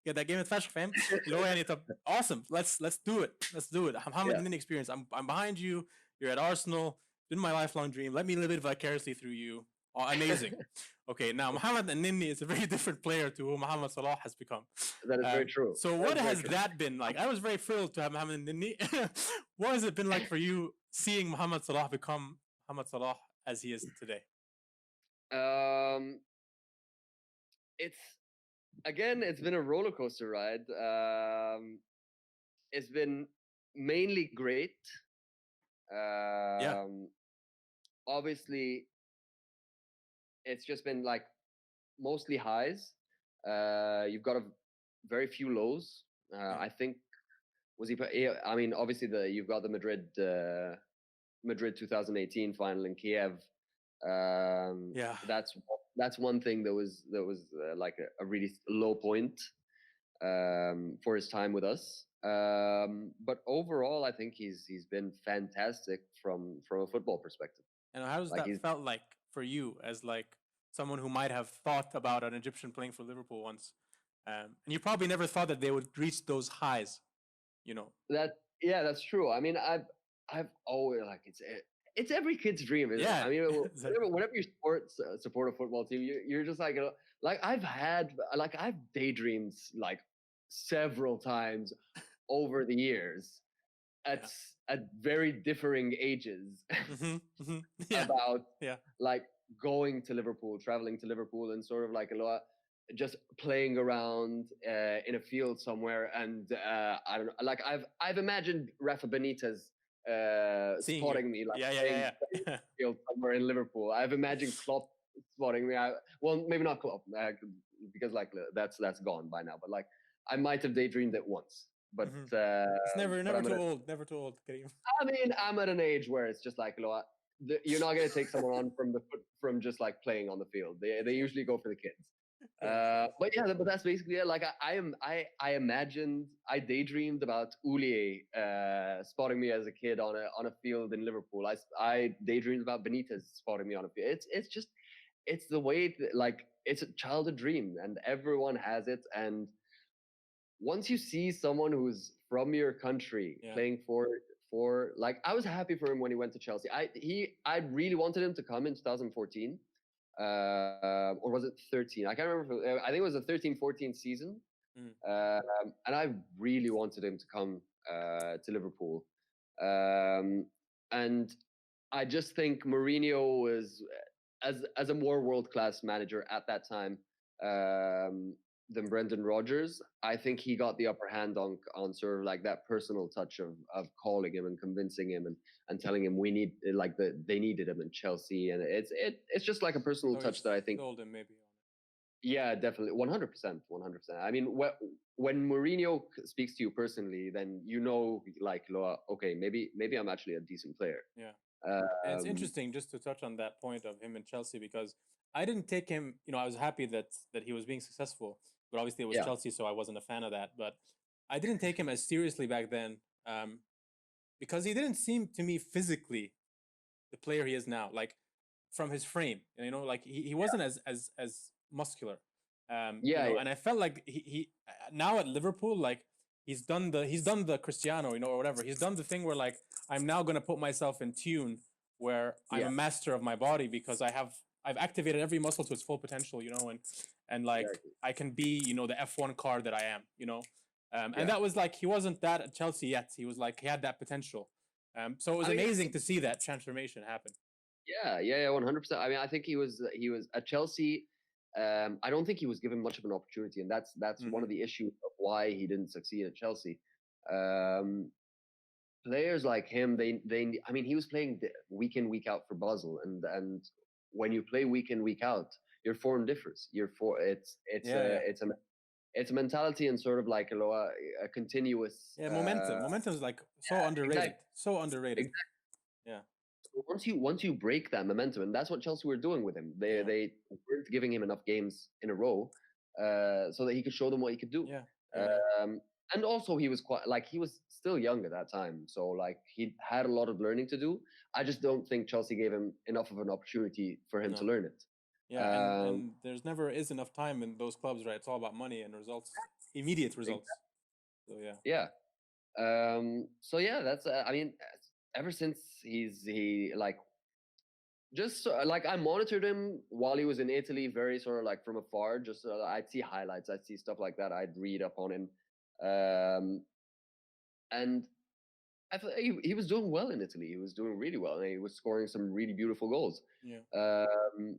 yeah, that game at Fashk fam. يعني طب, awesome. Let's do it. Let's do it. Muhammad yeah. and Nini experience. I'm behind you. You're at Arsenal. Been my lifelong dream. Let me live it vicariously through you. Oh, amazing. Okay, now Muhammad and Nini is a very different player to who Muhammad Salah has become. That is very true. So That what is very has true. that been like? I was very thrilled to have Muhammad and Nini. What has it been like for you seeing Muhammad Salah become Muhammad Salah as he is today? Um, it's it's been a roller coaster ride. It's been mainly great. Yeah. Um, Obviously, it's just been like mostly highs. You've got a very few lows. Yeah. I think was he? Yeah, I mean, obviously you've got the Madrid 2018 final in Kiev. Yeah. That's one thing that was like a really low point for his time with us. But overall, I think he's been fantastic from a football perspective. And how does Like that he's felt like for you as like someone who might have thought about an Egyptian playing for Liverpool once? And you probably never thought that they would reach those highs, you know? that yeah, that's true. I mean, I've always like it's every kid's dream, isn't it? Yeah. I mean, Exactly. whenever you support a football team, you're just like I've daydreamed like several times over the years at Yeah. at very differing ages Yeah. about Yeah. like going to Liverpool, traveling to Liverpool, and sort of like a lot just playing around in a field somewhere. And I don't know, like I've imagined Rafa Benitez Seeing you. spotting me like Yeah. Yeah. playing Yeah. Yeah. field somewhere in Liverpool. I've imagined Klopp spotting me. Well, maybe not Klopp because like that's gone by now. But like I might have daydreamed it once. but Hmm. uh, It's never but never I'm too at old. Never too old, Kareem. I mean, I'm at an age where it's just like, you're not gonna take someone on from just like playing on the field. They usually go for the kids. Fair, fair. But yeah, but that's basically it. Like I imagined, I daydreamed about Ulie spotting me as a kid on a field in Liverpool. I daydreamed about Benitez spotting me on a field. It's the way like it's a childhood dream, and everyone has it. And once you see someone who's from your country Yeah. playing for like, I was happy for him when he went to Chelsea. I really wanted him to come in 2014, or was it 13? I can't remember. I think it was the 13-14 season, Mm. and I really wanted him to come to Liverpool. Um, and I just think Mourinho was as a more world class manager at that time um, than Brendan Rodgers. I think he got the upper hand on sort of like that personal touch of calling him and convincing him and telling him we need like they needed him in Chelsea, and it's just like a personal So he touch that I think. sold him maybe on Yeah, definitely, 100%, 100%. I mean, when Mourinho speaks to you personally, then you know, like, okay, maybe I'm actually a decent player. it. Yeah. And it's Um, interesting just to touch on that point of him in Chelsea because I didn't take him. I was happy that he was being successful, but obviously it was yeah, Chelsea, so I wasn't a fan of that. But I didn't take him as seriously back then um, because he didn't seem to me physically the player he is now. Like from his frame, like he wasn't as muscular. yeah, yeah, And I felt like he now at Liverpool, like he's done the Cristiano, or whatever. He's done the thing where like I'm now gonna put myself in tune where I'm yeah, a master of my body because I've activated every muscle to its full potential, and like exactly. I can be, the F1 car that I am, and Yeah. that was like he wasn't that at Chelsea yet. He was like he had that potential. So it was I mean, I amazing think, to see that transformation happen. yeah, 100%. I mean, I think he was at Chelsea. I don't think he was given much of an opportunity, and that's one Hmm. of the issues of why he didn't succeed at Chelsea. Um, Players like him, I mean, he was playing week in week out for Basel, and when you play week in week out, your form differs. Your for it's Yeah, a yeah, it's a mentality and sort of like a continuous. yeah. Momentum is like so Exactly. underrated, so underrated. Yeah, Once you break that momentum, and that's what Chelsea were doing with him. They yeah, they weren't giving him enough games in a row, so that he could show them what he could do. yeah, yeah, yeah. Um, and also, he was quite like he was still young at that time, so like he had a lot of learning to do. I just don't think Chelsea gave him enough of an opportunity for him to No, learn it. yeah, and Um, and there's never is enough time in those clubs, right? It's all about money and results, immediate results. So yeah, yeah. So yeah, that's I mean, ever since he like just like I monitored him while he was in Italy, very sort of like from afar. Just I'd see highlights, I'd see stuff like that. I'd read up on him, and I thought he was doing well in Italy. He was doing really well, and he was scoring some really beautiful goals. yeah, Um,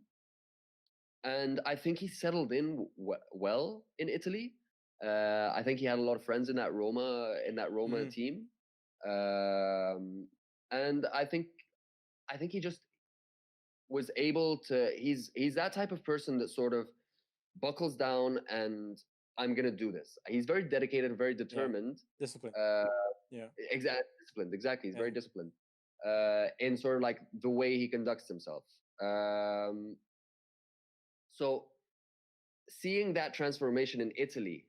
and I think he settled in well in Italy. I think he had a lot of friends in that Roma hmm, team, and I think he just was able to he's that type of person that sort of buckles down and I'm gonna do this. He's very dedicated, very yeah. determined, Discipline. uh Yeah, disciplined, exactly. He's yeah, very disciplined in sort of like the way he conducts himself. So seeing that transformation in Italy,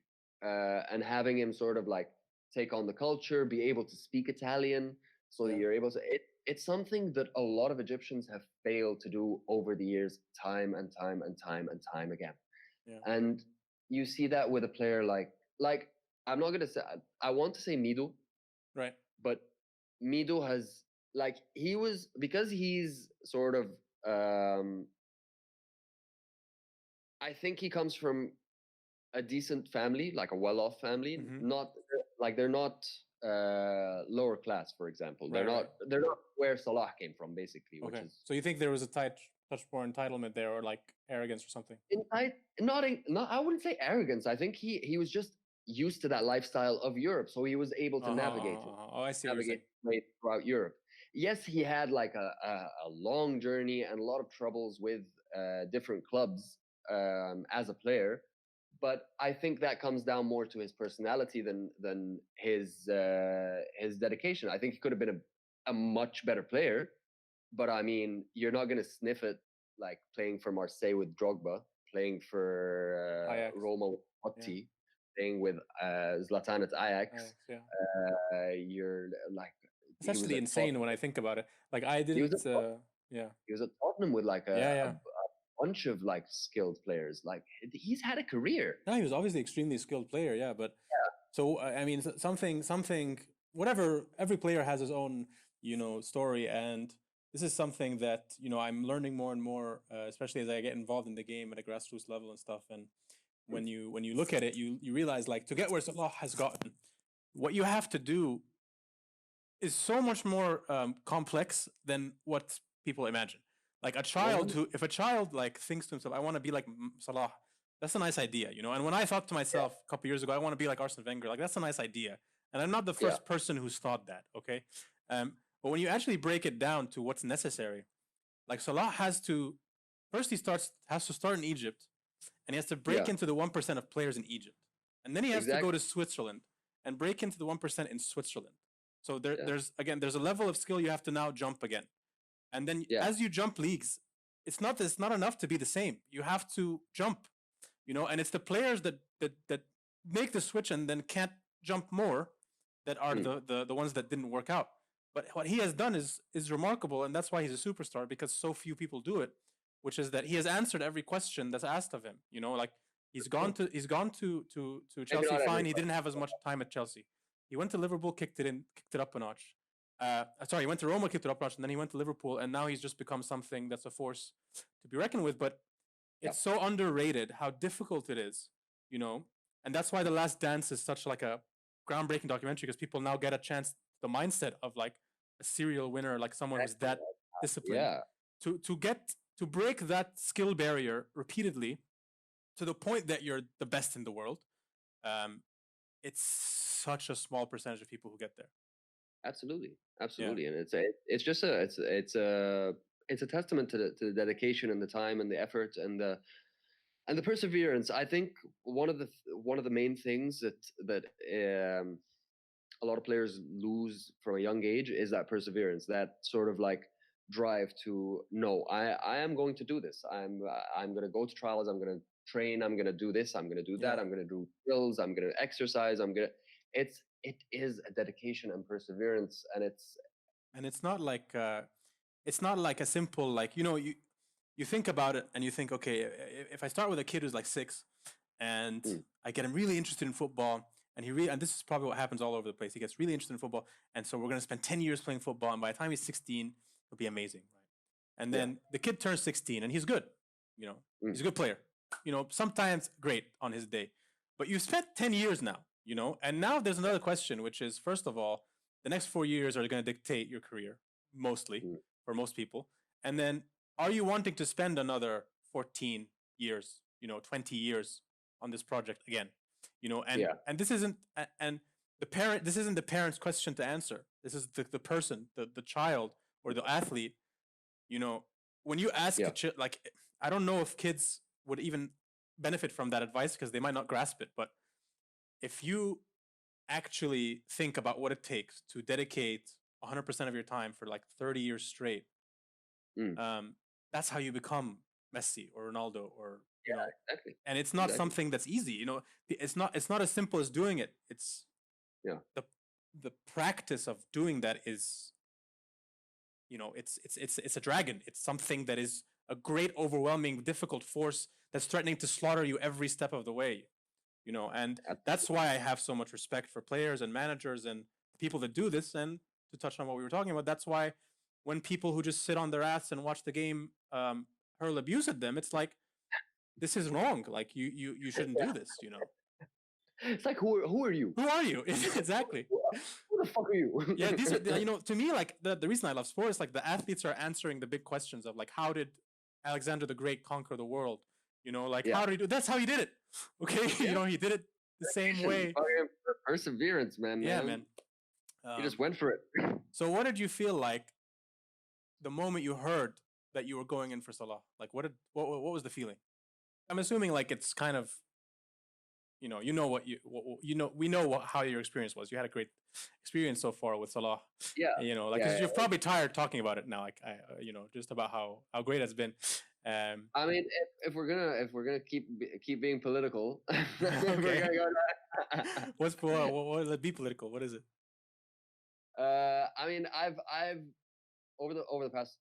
and having him sort of like take on the culture, be able to speak Italian, so that yeah, you're able to. It's something that a lot of Egyptians have failed to do over the years, time and time and time and time again. yeah. And you see that with a player like I'm not gonna say I want to say Mido, Right. but Mido has like he was because he's sort of um I think he comes from a decent family, like a well-off family, Hmm. not like they're not lower class, for example. They're Right, right. not they're not where Salah came from, basically, which Okay. is So you think there was a touch more entitlement there, or like arrogance or something? not I wouldn't say arrogance. I think he was just used to that lifestyle of Europe, so he was able to Uh huh. navigate it, Oh, I see what you're navigate saying. way throughout Europe. Yes, he had like a long journey and a lot of troubles with different clubs as a player, but I think that comes down more to his personality than his dedication. I think he could have been a much better player, but I mean, you're not going to sniff it like playing for Marseille with Drogba, playing for Ajax. Roma with Yeah. Totti, playing with Zlatan at Ajax. Ajax, yeah. You're like It's he was actually at insane when Tottenham. I think about it. Like I He was didn't, at Tot- yeah, he was at Tottenham with like yeah, a yeah. bunch of like skilled players. Like he's had a career. No, he was obviously an extremely skilled player, yeah. But so I mean, something, whatever. Every player has his own, story, and this is something that I'm learning more and more, especially as I get involved in the game at a grassroots level and stuff. And when you look at it, you realize like to get where Salah has gotten, what you have to do is so much more complex than what people imagine. Like a child if a child like thinks to himself, "I want to be like Salah," that's a nice idea, And when I thought to myself a couple years ago, "I want to be like Arsene Wenger," like that's a nice idea, and I'm not the first person who's thought that. Okay, but when you actually break it down to what's necessary, like Salah has to start in Egypt, and he has to break into the 1% of players in Egypt, and then he has to go to Switzerland and break into the 1% in Switzerland. So there's a level of skill you have to now jump again, and then as you jump leagues, it's not enough to be the same. You have to jump, and it's the players that make the switch and then can't jump more that are the ones that didn't work out. But what he has done is remarkable, and that's why he's a superstar, because so few people do it. Which is that he has answered every question that's asked of him. Like he's gone to Chelsea. Fine, he didn't have as much time at Chelsea. He went to Liverpool, kicked it up a notch. He went to Roma, kicked it up a notch, and then he went to Liverpool, and now he's just become something that's a force to be reckoned with. But it's so underrated how difficult it is, and that's why The Last Dance is such like a groundbreaking documentary, because people now get a chance, the mindset of like a serial winner, like someone who's that disciplined, to break that skill barrier repeatedly to the point that you're the best in the world. It's such a small percentage of people who get there. Absolutely, and it's a testament to the dedication and the time and the effort and the perseverance. I think one of the main things that a lot of players lose from a young age is that perseverance, that sort of like drive to no, I am going to do this. I'm going to go to trials. I'm going to train. I'm going to do this. I'm going to do that. I'm going to do drills. I'm going to exercise. It is a dedication and perseverance, and it's not like a simple, like, you think about it and you think, okay, if I start with a kid who's like 6 and I get him really interested in football, and this is probably what happens all over the place. He gets really interested in football, and so we're going to spend 10 years playing football, and by the time he's 16, he'll be amazing, right? And then the kid turns 16 and he's good, he's a good player, sometimes great on his day, but you spent 10 years now, and now there's another question, which is, first of all, the next 4 years are going to dictate your career, mostly, for most people. And then, are you wanting to spend another 14 years, 20 years on this project again? And this isn't this isn't the parent's question to answer. This is the person, the child or the athlete. When you ask like, I don't know if kids would even benefit from that advice because they might not grasp it. But if you actually think about what it takes to dedicate 100% of your time for like 30 years straight, that's how you become Messi or Ronaldo or exactly. And it's not something that's easy. It's not as simple as doing it. It's the practice of doing that is, it's a dragon. It's something that is a great, overwhelming, difficult force that's threatening to slaughter you every step of the way. And that's why I have so much respect for players and managers and people that do this. And to touch on what we were talking about, that's why when people who just sit on their ass and watch the game hurl abuse at them, it's like, this is wrong. Like you shouldn't do this. It's like, who are you? Who are you? Exactly. Who the fuck are you? Yeah, these are to me, like the reason I love sports, like the athletes are answering the big questions of like, how did Alexander the Great conquer the world? How did he do? That's how he did it. Okay, he did it the same way. Perseverance, man. Yeah, man. He just went for it. So, what did you feel like the moment you heard that you were going in for Salah? Like, what was the feeling? I'm assuming like it's kind of we know how your experience was. You had a great experience so far with Salah. Yeah, Like, yeah, because you're yeah. probably tired talking about it now. Like, just about how great it's been. I mean, if we're gonna keep being political, we're Okay. gonna go. What be political? What is it? I mean, I've over the past.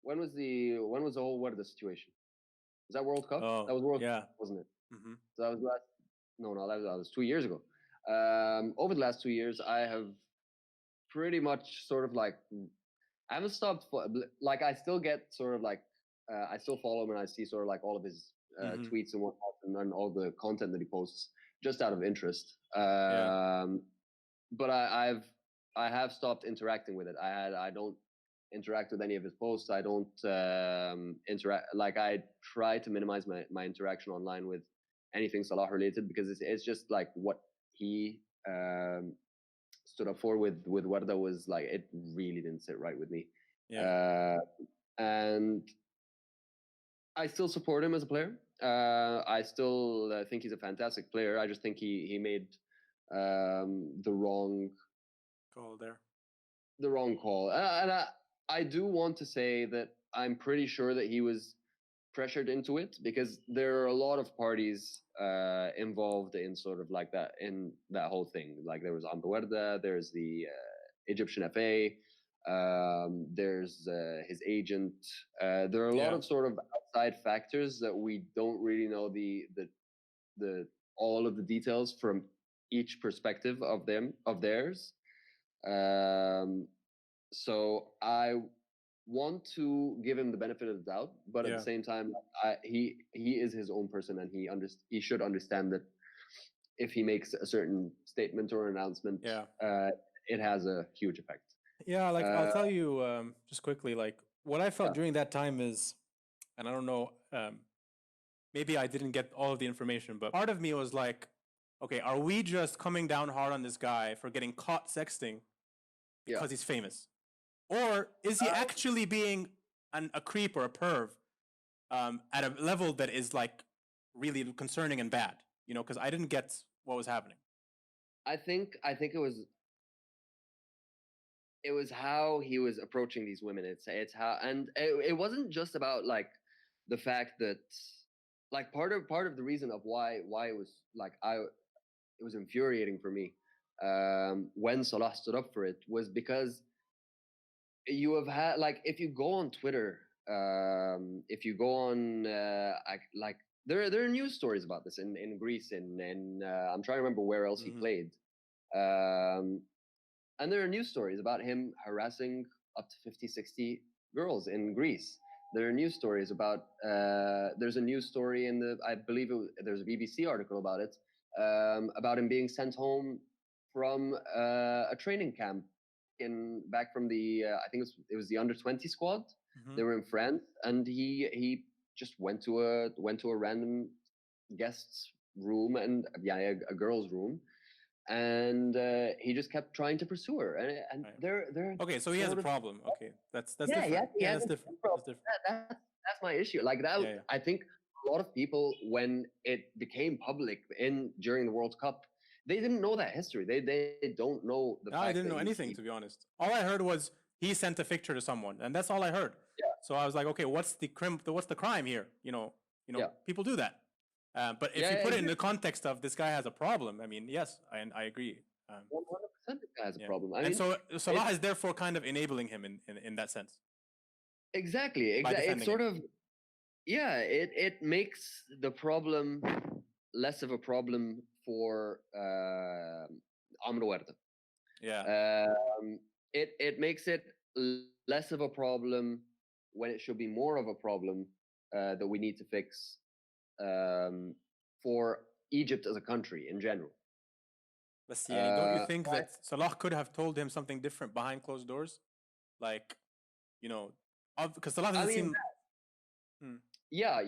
When was the whole what the situation? Was that World Cup? Oh, That was World yeah. Cup, wasn't it? Hmm. So that was last. No, no, that was 2 years ago. Over the last 2 years, I have pretty much sort of like I haven't stopped. Like I still get sort of like I still follow him and I see sort of like all of his Hmm. tweets and whatnot and all the content that he posts just out of interest. Yeah. But I have stopped interacting with it. I don't interact with any of his posts. I don't interact. Like I try to minimize my interaction online with anything Salah related because it's just like what he stood up for with Warda was like it really didn't sit right with me. Yeah. Uh, and I still support him as a player. I still think he's a fantastic player. I just think he made the wrong Call there. call. And I do want to say that I'm pretty sure that he was pressured into it because there are a lot of parties involved in sort of like that in that whole thing. Like there was Amberwerda, there's the Egyptian FA, there's his agent. There are a lot Yeah. of sort of outside factors that we don't really know the all of the details from each perspective of theirs. Um, so I want to give him the benefit of the doubt, but at the Yeah. same time, he is his own person, and he should understand that if he makes a certain statement or announcement, Yeah. it has a huge effect. Yeah. Like, I'll Uh, tell you just quickly. Like, what I felt yeah, during that time is, and I don't know, maybe I didn't get all of the information, but part of me was like, okay, are we just coming down hard on this guy for getting caught sexting yeah. because he's famous? Or is he actually being a creep or a perv at a level that is like really concerning and bad? Because I didn't get what was happening. I think it was how he was approaching these women. It's how, and it wasn't just about like the fact that like part of the reason of why it was like it was infuriating for me when Salah stood up for it was because you have had like if you go on Twitter, if you go on like there are news stories about this in Greece and I'm trying to remember where else he Mm-hmm. played, um, and there are news stories about him harassing up to 50, 60 girls in Greece. There are news stories about there's a news story in I believe there's a BBC article about him being sent home from a training camp back from the I think it was the under 20 squad. Mm-hmm. They were in France, and he just went to a random guest's room and yeah, a girl's room, and he just kept trying to pursue her, and Right. they're Okay, so he has a problem. Okay, that's yeah, different. Yeah, yeah, that's different. That's different. that's my issue. Like that, Yeah, yeah. I think a lot of people when it became public during the World Cup, they didn't know that history. They don't know the No, I fact didn't that know anything, to be honest. All I heard was he sent a picture to someone, and that's all I heard. yeah, So I was like, okay, what's the crime here? yeah, People do that. But if yeah, you yeah, put it in exactly. the context of this guy has a problem, I mean, yes, I agree. 100% it has a Yeah. problem. I And mean, so Salah is therefore kind of enabling him in that sense exactly. by It's defending sort him. of yeah. It makes the problem less of a problem for Amr Werda. Yeah. It makes it less of a problem when it should be more of a problem that we need to fix for Egypt as a country in general. But see, yani, don't you think Right. that Salah could have told him something different behind closed doors? Like, you know, because Salah I doesn't mean, seem. Hmm, yeah.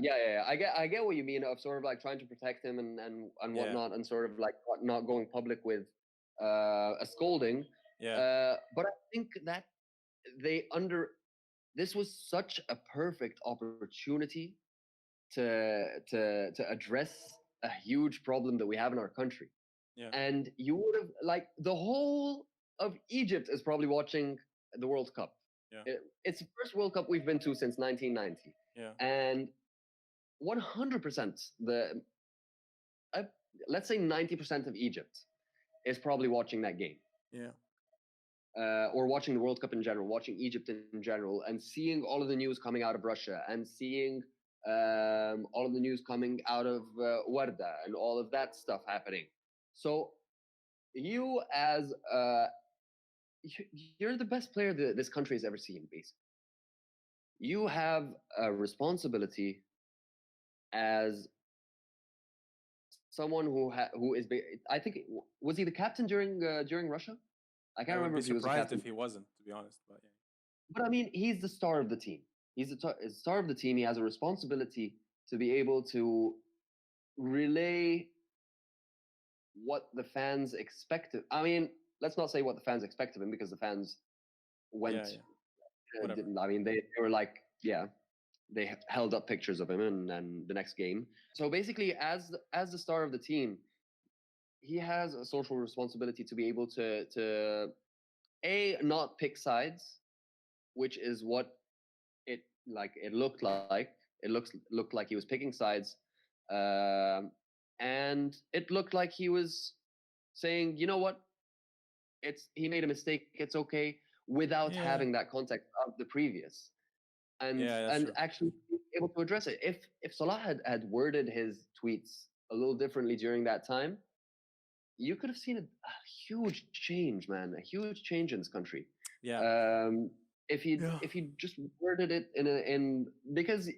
I get what you mean of sort of like trying to protect him and yeah. whatnot, and sort of like not going public with a scolding. Yeah. But I think that this was such a perfect opportunity to address a huge problem that we have in our country. Yeah. And you would have, like, the whole of Egypt is probably watching the World Cup. Yeah. It's the first World Cup we've been to since 1990. Yeah. And 100% uh, let's say 90% of Egypt is probably watching that game. Yeah. Or watching the World Cup in general, watching Egypt in general, and seeing all of the news coming out of Russia, and seeing all of the news coming out of Warda, and all of that stuff happening. So you, as you're the best player that this country has ever seen, basically. You have a responsibility as someone who is. I think, was he the captain during Russia? I can't remember be if he was the surprised captain. if he wasn't, to be honest. But yeah. But I mean, he's the star of the team. He's the star of the team. He has a responsibility to be able to relay what the fans expect. I mean, let's not say what the fans expect of him, because the fans went. Whatever. I mean, they were like, yeah, they held up pictures of him, and the next game. So basically, as the star of the team, he has a social responsibility to be able to not pick sides, which is what it looked like. It looked like he was picking sides, and it looked like he was saying, you know what, he made a mistake. It's okay, without having that context of the previous, and true. actually being able to address it. If Salah had worded his tweets a little differently during that time, you could have seen a huge change, man. A huge change in this country. Yeah. If he just worded it in because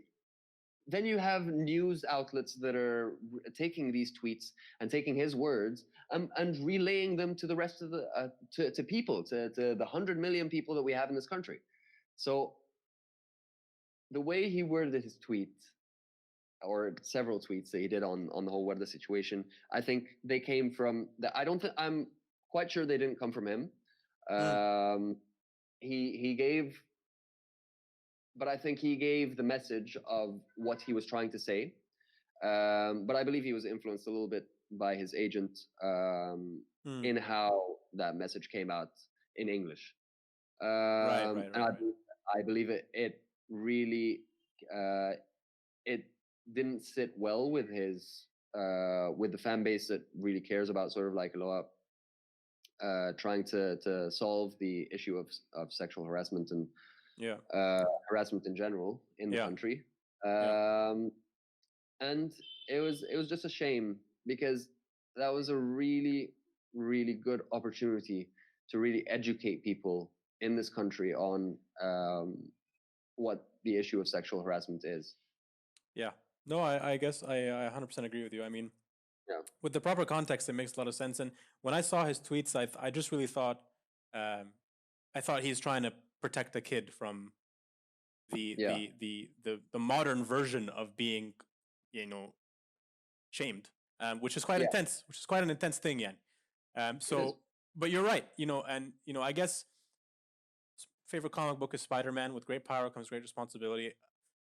then you have news outlets that are taking these tweets and taking his words and relaying them to the rest of the to people, to the 100 million people that we have in this country. So the way he worded his tweet, or several tweets that he did on the whole Warda situation, I think they came from I'm quite sure they didn't come from him. He gave, but I think he gave the message of what he was trying to say. But I believe he was influenced a little bit by his agent in how that message came out in English. Right. And I believe it really it didn't sit well with the fan base that really cares about sort of like trying to solve the issue of sexual harassment and harassment in general in the country. And it was just a shame, because that was a really, really good opportunity to really educate people in this country on what the issue of sexual harassment is. Yeah. No, I guess I 100% agree with you. I mean, with the proper context, it makes a lot of sense. And when I saw his tweets, I just really thought, I thought he's trying to protect the kid from the modern version of being, shamed, which is quite intense, which is quite an intense thing, yeah. But you're right, and I guess favorite comic book is Spider-Man. With great power comes great responsibility.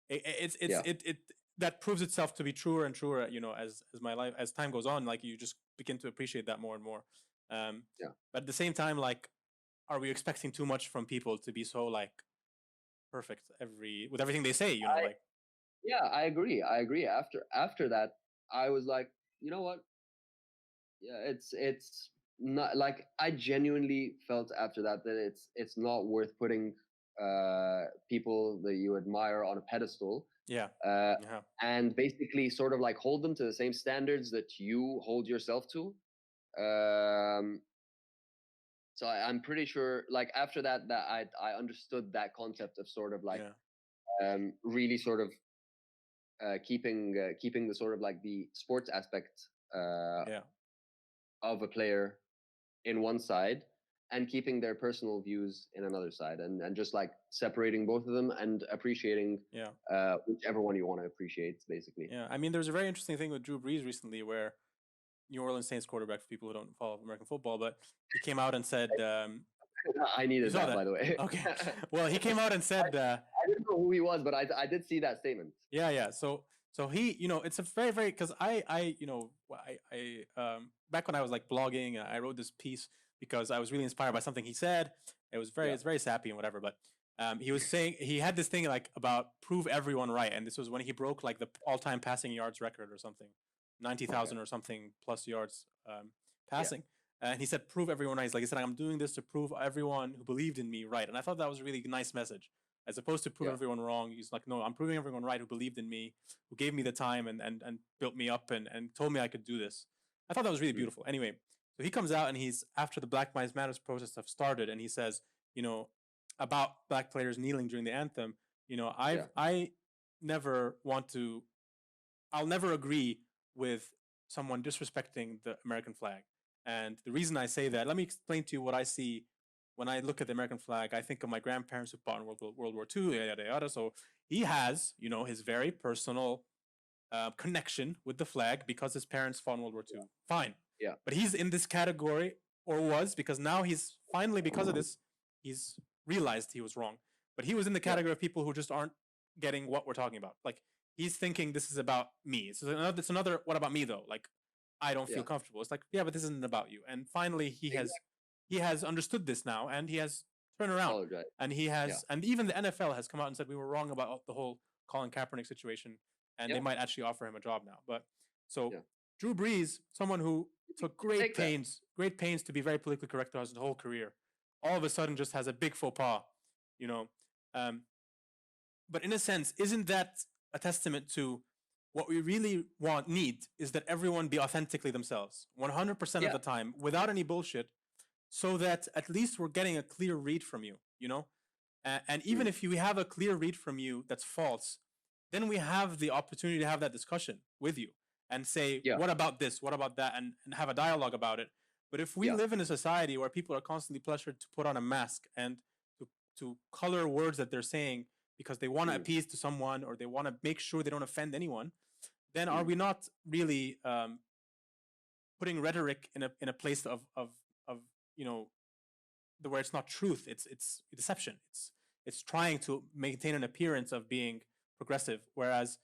It that proves itself to be truer and truer, as time goes on. Like, you just begin to appreciate that more and more. But at the same time, like, are we expecting too much from people to be so like perfect with everything they say? I agree. After that, I was like, you know what? Yeah, it's not like, I genuinely felt after that it's not worth putting people that you admire on a pedestal. And basically sort of like hold them to the same standards that you hold yourself to. So I'm pretty sure, like, after that I understood that concept of sort of like really sort of keeping the sort of like the sports aspect of a player in one side, and keeping their personal views in another side, and just like separating both of them and appreciating whichever one you want to appreciate, basically. Yeah, I mean, there's a very interesting thing with Drew Brees recently, where New Orleans Saints quarterback, for people who don't follow American football, but he came out and said, I needed that, by the way. Okay. Well, he came out and said, I didn't know who he was, but I did see that statement. Yeah. So So he, it's a very, very, because back when I was like blogging, I wrote this piece because I was really inspired by something he said. Yeah. It's very sappy and whatever, but he was saying he had this thing like about prove everyone right, and this was when he broke like the all-time passing yards record or something, 90,000 Okay. or something plus yards Yeah. passing. And he said, prove everyone right. He's like, he said, I'm doing this to prove everyone who believed in me right. And I thought that was a really nice message. As opposed to prove Yeah. everyone wrong, he's like, no, I'm proving everyone right who believed in me, who gave me the time and built me up and told me I could do this. I thought that was really Mm. beautiful. Anyway, so he comes out and he's, after the Black Lives Matter protests have started, and he says, about black players kneeling during the anthem, Yeah. I never want to, I'll never agree with someone disrespecting the American flag. And the reason I say that, let me explain to you what I see when I look at the American flag. I think of my grandparents who fought in World War II, yada, yada, yada. So he has, his very personal connection with the flag because his parents fought in World War II. Fine. Yeah. But he's in this category, or was, because now he's finally, because of this, he's realized he was wrong. But he was in the category of people who just aren't getting what we're talking about. Like, he's thinking this is about me. It's another, what about me though? Like, I don't feel comfortable. It's like, yeah, but this isn't about you. And finally he has understood this now, and he has turned around. Apologize. And he has, and even the NFL has come out and said we were wrong about the whole Colin Kaepernick situation, and they might actually offer him a job now. But so Drew Brees, someone who took great pains to be very politically correct throughout his whole career, all of a sudden just has a big faux pas, but in a sense, isn't that a testament to what we really need is that everyone be authentically themselves 100% of the time without any bullshit, so that at least we're getting a clear read from you, and even if we have a clear read from you that's false, then we have the opportunity to have that discussion with you and say, what about this? What about that? And have a dialogue about it. But if we live in a society where people are constantly pressured to put on a mask and to color words that they're saying because they want to appease to someone or they want to make sure they don't offend anyone, then are we not really putting rhetoric in a place of where it's not truth, it's deception, it's trying to maintain an appearance of being progressive. Whereas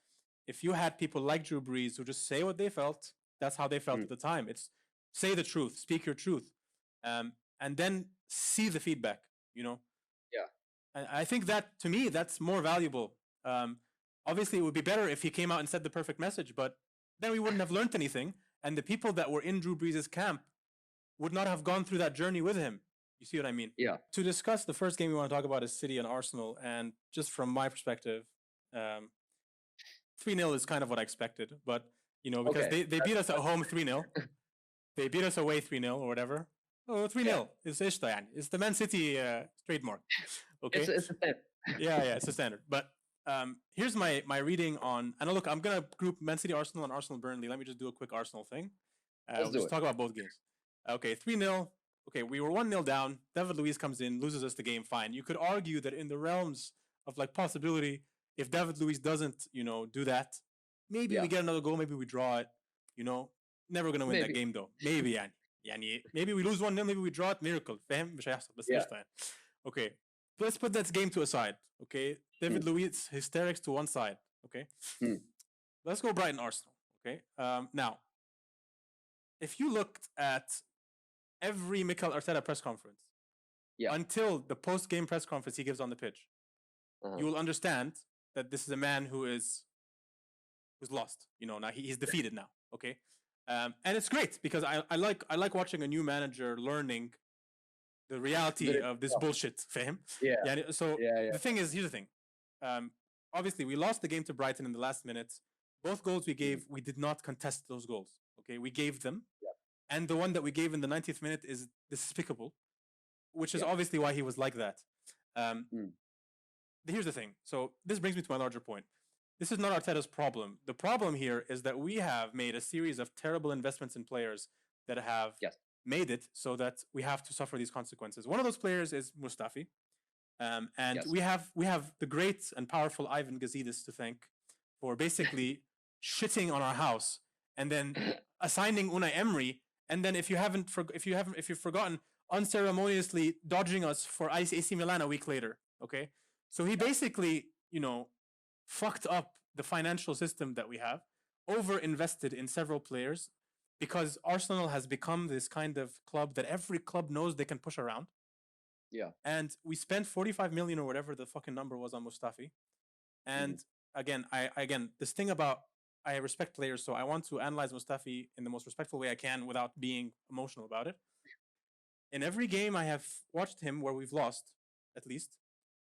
if you had people like Drew Brees who just say what they felt, that's how they felt at the time. It's say the truth, speak your truth, and then see the feedback. And I think that, to me, that's more valuable. Obviously, it would be better if he came out and said the perfect message, but then we wouldn't have learned anything, and the people that were in Drew Brees' camp would not have gone through that journey with him. You see what I mean? Yeah. To discuss the first game we want to talk about is City and Arsenal, and just from my perspective, 3-0 is kind of what I expected, but because they beat us at home 3-0, they beat us away 3-0 or whatever. Oh, 3-0 is ishta yani. It's the Man City trademark. Okay. It's a standard. yeah, it's a standard. But here's my reading on, and look, I'm gonna group Man City, Arsenal, and Arsenal Burnley. Let me just do a quick Arsenal thing. We'll just talk about both games. Okay, 3-0. Okay, we were 1-0 down. David Luiz comes in, loses us the game. Fine. You could argue that in the realms of like possibility, if David Luiz doesn't, do that, maybe we get another goal, maybe we draw it. Never gonna win that game though. Maybe maybe we lose 1-0, maybe we draw it. Miracle. فاهم؟ مش هيحصل بس قشطة. Okay. Let's put that game to a side. Okay. David Luiz hysterics to one side. Okay. Let's go Brighton Arsenal. Okay. Now, if you looked at every Mikel Arteta press conference until the post-game press conference he gives on the pitch, you will understand that this is a man who's lost. Now he's defeated now. Okay. And it's great because I like watching a new manager learning the reality of this bullshit for him. The thing is, here's the thing. Obviously, we lost the game to Brighton in the last minute. Both goals we gave, we did not contest those goals. Okay, we gave them. And the one that we gave in the 90th minute is despicable, which is obviously why he was like that. Here's the thing. So this brings me to my larger point. This is not Arteta's problem. The problem here is that we have made a series of terrible investments in players that have made it so that we have to suffer these consequences. One of those players is Mustafi. And we have the great and powerful Ivan Gazidis to thank for basically shitting on our house and then assigning Unai Emery, and then if you've forgotten, unceremoniously dodging us for AC Milan a week later. Okay, so he basically fucked up the financial system that we have, over invested in several players, because Arsenal has become this kind of club that every club knows they can push around. Yeah. And we spent 45 million or whatever the fucking number was on Mustafi. And again, this thing about, I respect players, so I want to analyze Mustafi in the most respectful way I can without being emotional about it. In every game I have watched him where we've lost, at least,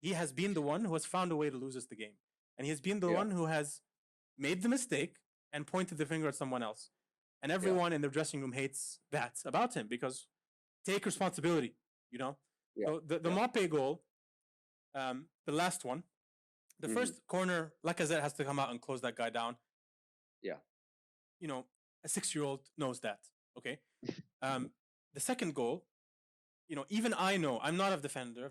he has been the one who has found a way to lose us the game. And he has been the one who has made the mistake and pointed the finger at someone else. And everyone in the dressing room hates that about him, because take responsibility, you know? So the Maupay goal, the last one, the first corner, Lacazette has to come out and close that guy down. Yeah. You know, a 6-year-old knows that, okay? The second goal, you know, even I know, I'm not a defender.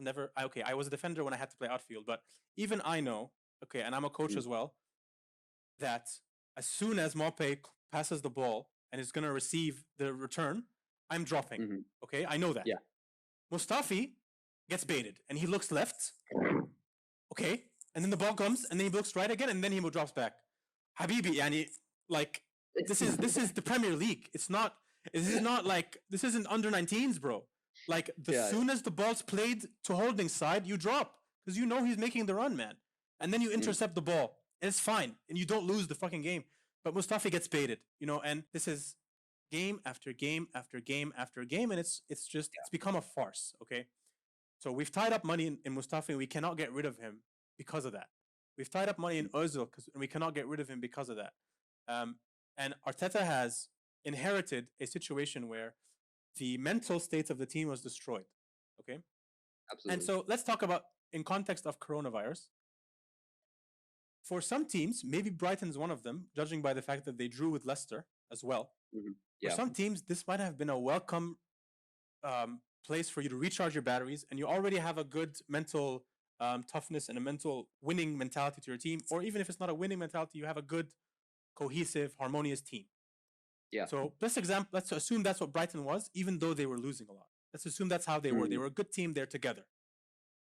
I was a defender when I had to play outfield, but even I know, okay, and I'm a coach as well, that as soon as Maupay passes the ball and is going to receive the return, I'm dropping, okay? I know that. Yeah. Mustafi gets baited and he looks left, okay? And then the ball comes and then he looks right again and then he drops back. Habibi, yani, like, this is the Premier League. This isn't under 19s, bro. Like, soon as the ball's played to holding side, you drop, because you know he's making the run, man. And then you intercept the ball, and it's fine, and you don't lose the fucking game. But Mustafi gets baited, you know, and this is game after game after game after game, and it's become a farce, okay? So we've tied up money in Mustafi, and we cannot get rid of him because of that. We've tied up money in Ozil, and we cannot get rid of him because of that. And Arteta has inherited a situation where the mental state of the team was destroyed, okay? Absolutely. And so let's talk about, in context of coronavirus, for some teams, maybe Brighton's one of them, judging by the fact that they drew with Leicester as well. For some teams, this might have been a welcome place for you to recharge your batteries, and you already have a good mental toughness and a mental winning mentality to your team, or even if it's not a winning mentality, you have a good, cohesive, harmonious team. Yeah. So let's assume that's what Brighton was, even though they were losing a lot. Let's assume that's how they were. They were a good team. They're together.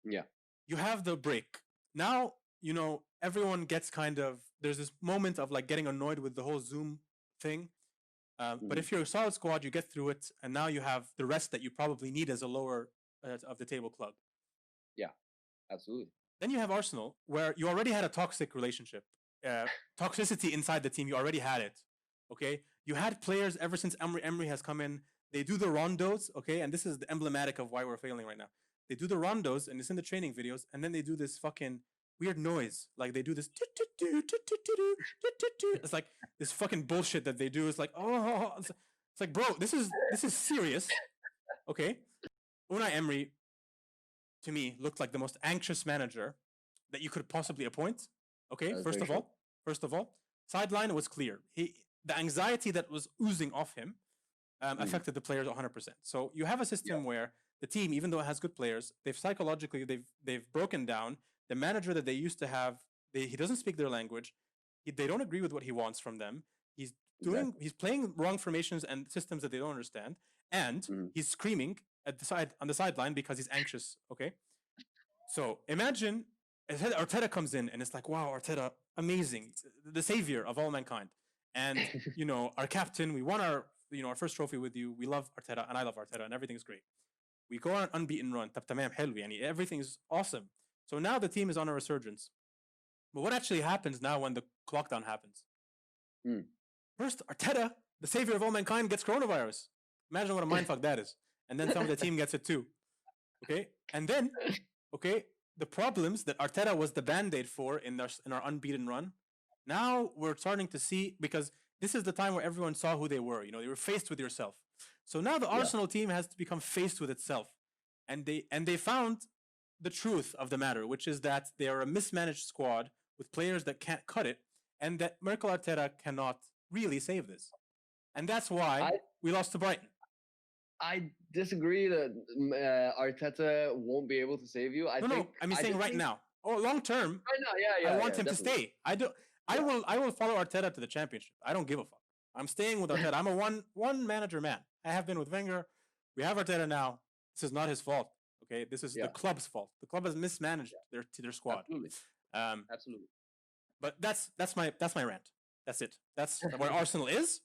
Yeah. You have the break. Now, you know, everyone gets there's this moment of like getting annoyed with the whole Zoom thing. But if you're a solid squad, you get through it. And now you have the rest that you probably need as a lower of the table club. Yeah, absolutely. Then you have Arsenal, where you already had a toxic relationship. Toxicity inside the team, you already had it. Okay? You had players ever since Emery has come in. They do the rondos, okay? And this is the emblematic of why we're failing right now. They do the rondos, and it's in the training videos, and then they do this fucking weird noise. Like, they do this... It's like this fucking bullshit that they do. It's like, oh... It's like, bro, this is serious, okay? Unai Emery, to me, looked like the most anxious manager that you could possibly appoint, okay? First of all, sideline was clear. The anxiety that was oozing off him affected the players 100%. So you have a system where the team, even though it has good players, they've broken down. The manager that they used to have, he doesn't speak their language. They don't agree with what he wants from them. He's playing wrong formations and systems that they don't understand, and he's screaming on the sideline because he's anxious. Okay, so imagine Arteta comes in and it's like, wow, Arteta, amazing, the savior of all mankind. And, you know, our captain, we won our first trophy with you. We love Arteta, and I love Arteta, and everything's great. We go on an unbeaten run. Everything is awesome. So now the team is on a resurgence. But what actually happens now when the lockdown happens? First, Arteta, the savior of all mankind, gets coronavirus. Imagine what a mindfuck that is. And then some of the team gets it too. Okay? And then, okay, the problems that Arteta was the band-aid for in our unbeaten run, now we're starting to see, because this is the time where everyone saw who they were. You know, they were faced with yourself. So now the Arsenal team has to become faced with itself. And they found the truth of the matter, which is that they are a mismanaged squad with players that can't cut it, and that Mikel Arteta cannot really save this. And that's why we lost to Brighton. I disagree that Arteta won't be able to save you. I'm saying right now. Or long term. Right now, I want him to stay. I will follow Arteta to the championship. I don't give a fuck. I'm staying with Arteta. I'm a one manager man. I have been with Wenger. We have Arteta now. This is not his fault. Okay, this is the club's fault. The club has mismanaged their squad. Absolutely. Absolutely. But that's my rant. That's it. That's where Arsenal is.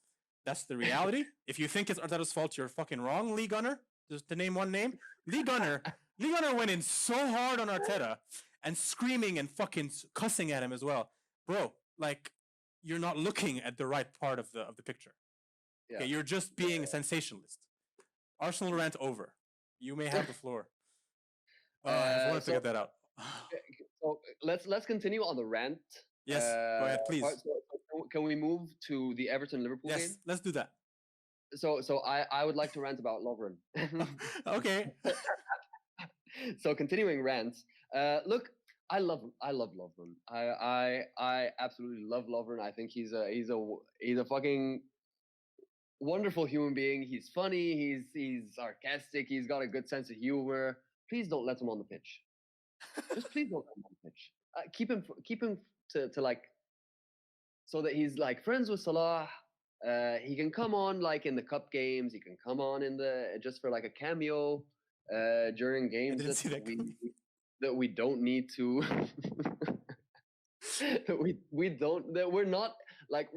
That's the reality. If you think it's Arteta's fault, you're fucking wrong, Lee Gunner. Just to name one name, Lee Gunner. Lee Gunner went in so hard on Arteta and screaming and fucking cussing at him as well, bro. Like, you're not looking at the right part of the picture. Yeah. Okay, you're just being a sensationalist. Arsenal rant over. You may have the floor. I just wanted to get that out. So let's continue on the rant. Yes, go ahead, please. So can we move to the Everton Liverpool game? Yes, let's do that. So I would like to rant about Lovren. Okay. So continuing rants. Look, I love Lovren. I absolutely love Lovren. I think he's a fucking wonderful human being. He's funny. He's sarcastic. He's got a good sense of humor. Please don't let him on the pitch. Just please don't let him on the pitch. Keep him to like, so that he's like friends with Salah. He can come on like in the cup games. He can come on in the just for like a cameo during games that we don't need to. that we're not like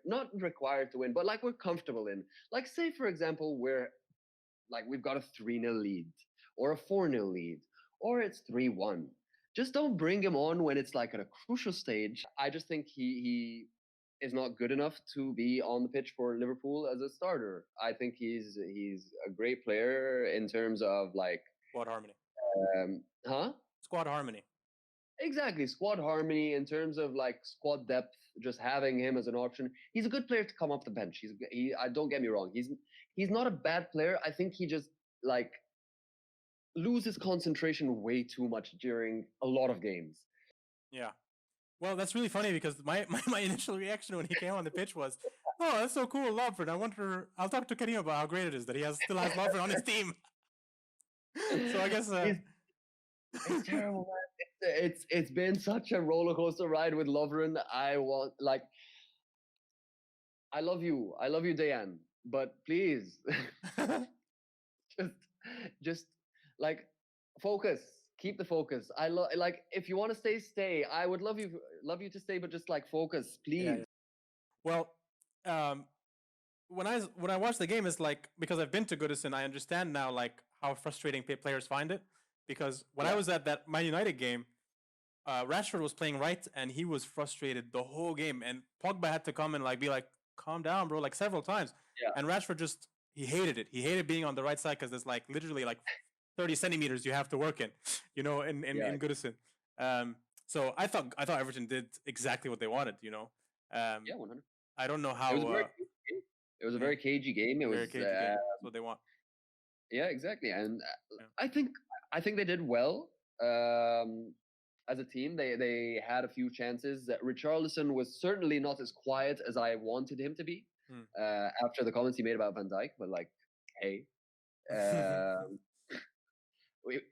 not required to win, but like we're comfortable in. Like, say for example, we've got a 3-0 lead or a 4-0 lead, or it's 3-1. Just don't bring him on when it's like at a crucial stage. I just think he is not good enough to be on the pitch for Liverpool as a starter. I think he's a great player in terms of like squad harmony. Squad harmony. Exactly, squad harmony in terms of like squad depth. Just having him as an option, he's a good player to come off the bench. I don't get me wrong. He's not a bad player. I think he just like loses concentration way too much during a lot of games. Yeah. Well, that's really funny because my initial reaction when he came on the pitch was, oh, that's so cool, Lovren. I'll talk to Kareem about how great it is that he still has Lovren on his team. So I guess it's terrible, man. It's been such a roller coaster ride with Lovren. I love you, Dayan, but please, just like focus. Keep the focus. Like if you want to stay. I would love you to stay, but just like focus, please. Yeah. Well, when I watch the game, it's like, because I've been to Goodison, I understand now like how frustrating players find it. Because when I was at that Man United game, Rashford was playing right, and he was frustrated the whole game, and Pogba had to come and like be like, calm down, bro, like several times. Yeah. And Rashford he hated it. He hated being on the right side because there's like literally like 30 centimeters you have to work in, in Goodison. So I thought Everton did exactly what they wanted, 100. I don't know how. It was a very cagey game. It was very cagey game. That's what they want. Yeah, exactly. And I think they did well as a team. They had a few chances. Richarlison was certainly not as quiet as I wanted him to be after the comments he made about Van Dijk. But like, hey.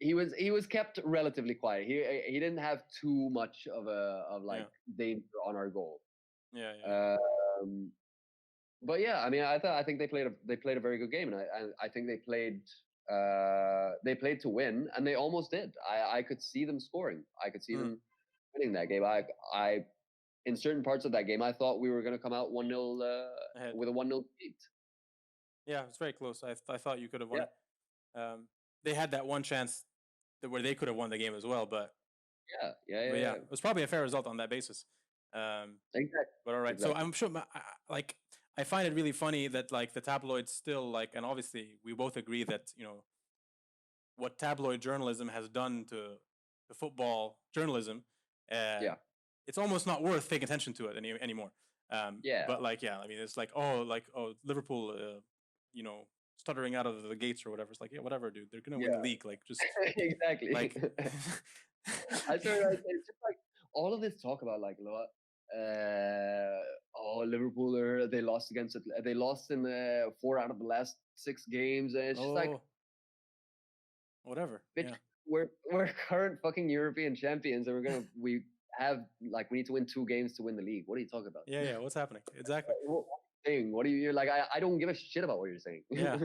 He was kept relatively quiet. He didn't have too much of danger on our goal. Yeah. But yeah, I mean, I think they played a very good game, and I think they played to win, and they almost did. I could see them scoring. I could see them winning that game. I in certain parts of that game, I thought we were going to come out 1-0 with a 1-0 lead. Yeah, it's very close. I thought you could have won. Yeah. They had that one chance where they could have won the game as well, but yeah. It was probably a fair result on that basis. Exactly. But all right, exactly. So I'm sure, I find it really funny that like the tabloids still like, and obviously we both agree that what tabloid journalism has done to football journalism. It's almost not worth paying attention to it anymore. But like, I mean, it's like, Liverpool, stuttering out of the gates or whatever. It's like, yeah, whatever, dude. They're gonna win the league. Like, just exactly. Like, it's just like all of this talk about like, Liverpool they lost in 4 out of the last 6 games, and it's just like, whatever. Bitch, we're current fucking European champions, and we need to win 2 games to win the league. What are you talking about? Yeah. What's happening? Exactly. What are you're like? I don't give a shit about what you're saying. Yeah.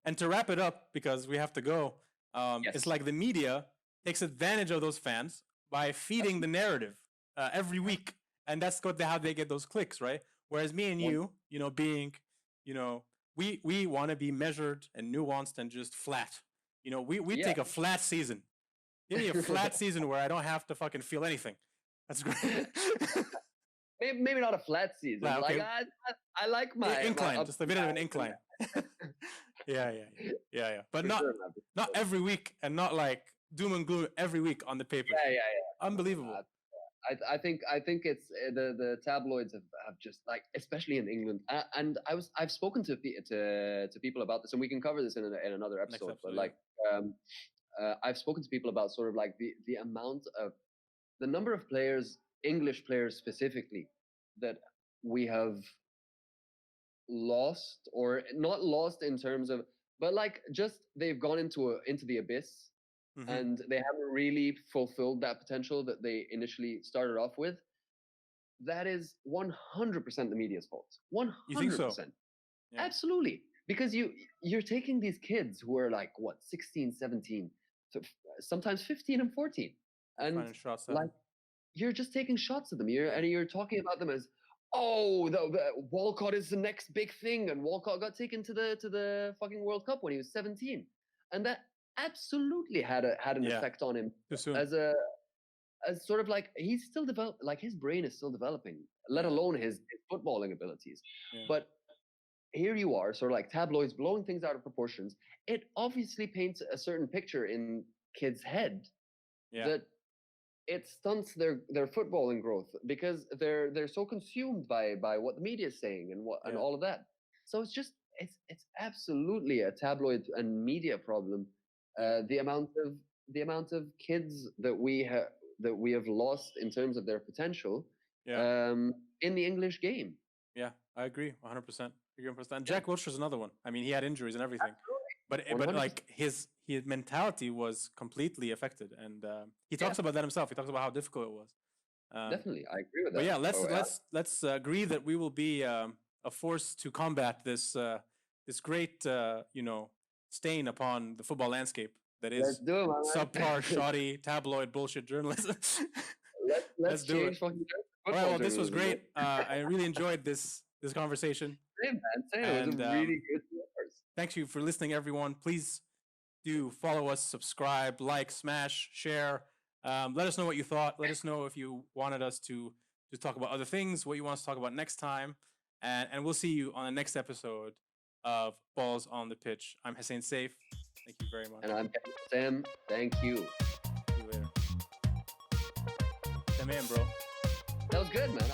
And to wrap it up, because we have to go, it's like the media takes advantage of those fans by feeding the narrative every week, and that's how they get those clicks, right? Whereas me and you, being, we want to be measured and nuanced and just flat. We Yeah. take a flat season. Give me a flat season where I don't have to fucking feel anything. That's great. Maybe not a flat season. Nah, okay. Like I like my incline, my just a bit of an incline. Yeah. But For not sure, man. not every week, and not like doom and gloom every week on the paper. Yeah. Unbelievable. I think it's the tabloids have just like, especially in England, and I've spoken to people about this, and we can cover this in another episode. But like, I've spoken to people about sort of like the amount of the number of players, English players specifically, that we have lost, or not lost in terms of, but like just they've gone into the abyss. Mm-hmm. And they haven't really fulfilled that potential that they initially started off with. That is 100% the media's fault. 100%. You think so? Yeah. Absolutely. Because you're taking these kids who are like, what, 16, 17, sometimes 15 and 14. And like, you're just taking shots at them. And you're talking about them as, oh, the Walcott is the next big thing. And Walcott got taken to the fucking World Cup when he was 17. And that absolutely had an effect on him as sort of like, he's still like his brain is still developing, let alone his footballing abilities. But here you are, sort of like tabloids blowing things out of proportions. It obviously paints a certain picture in kids' head that it stunts their footballing growth, because they're so consumed by what the media is saying and all of that. So it's absolutely a tabloid and media problem. The amount of kids that we have lost in terms of their potential in the English game. Yeah, I agree 100%. Jack Wilshere's another one. I mean, he had injuries and everything, but like his mentality was completely affected, and he talks about that himself. He talks about how difficult it was. Definitely, I agree with that. But yeah, let's agree that we will be a force to combat this great stain upon the football landscape that is subpar, shoddy, tabloid bullshit journalism. Let's do it. All right, well, this was great. I really enjoyed this conversation. Same, man. It was a really good course. Thank you for listening, everyone. Please do follow us, subscribe, like, smash, share. Let us know what you thought. Let us know if you wanted us to talk about other things, what you want us to talk about next time. And we'll see you on the next episode of Balls on the Pitch. I'm Hussein Seif. Thank you very much. And I'm Sam. Thank you. See you later. Come in, bro. That was good, man.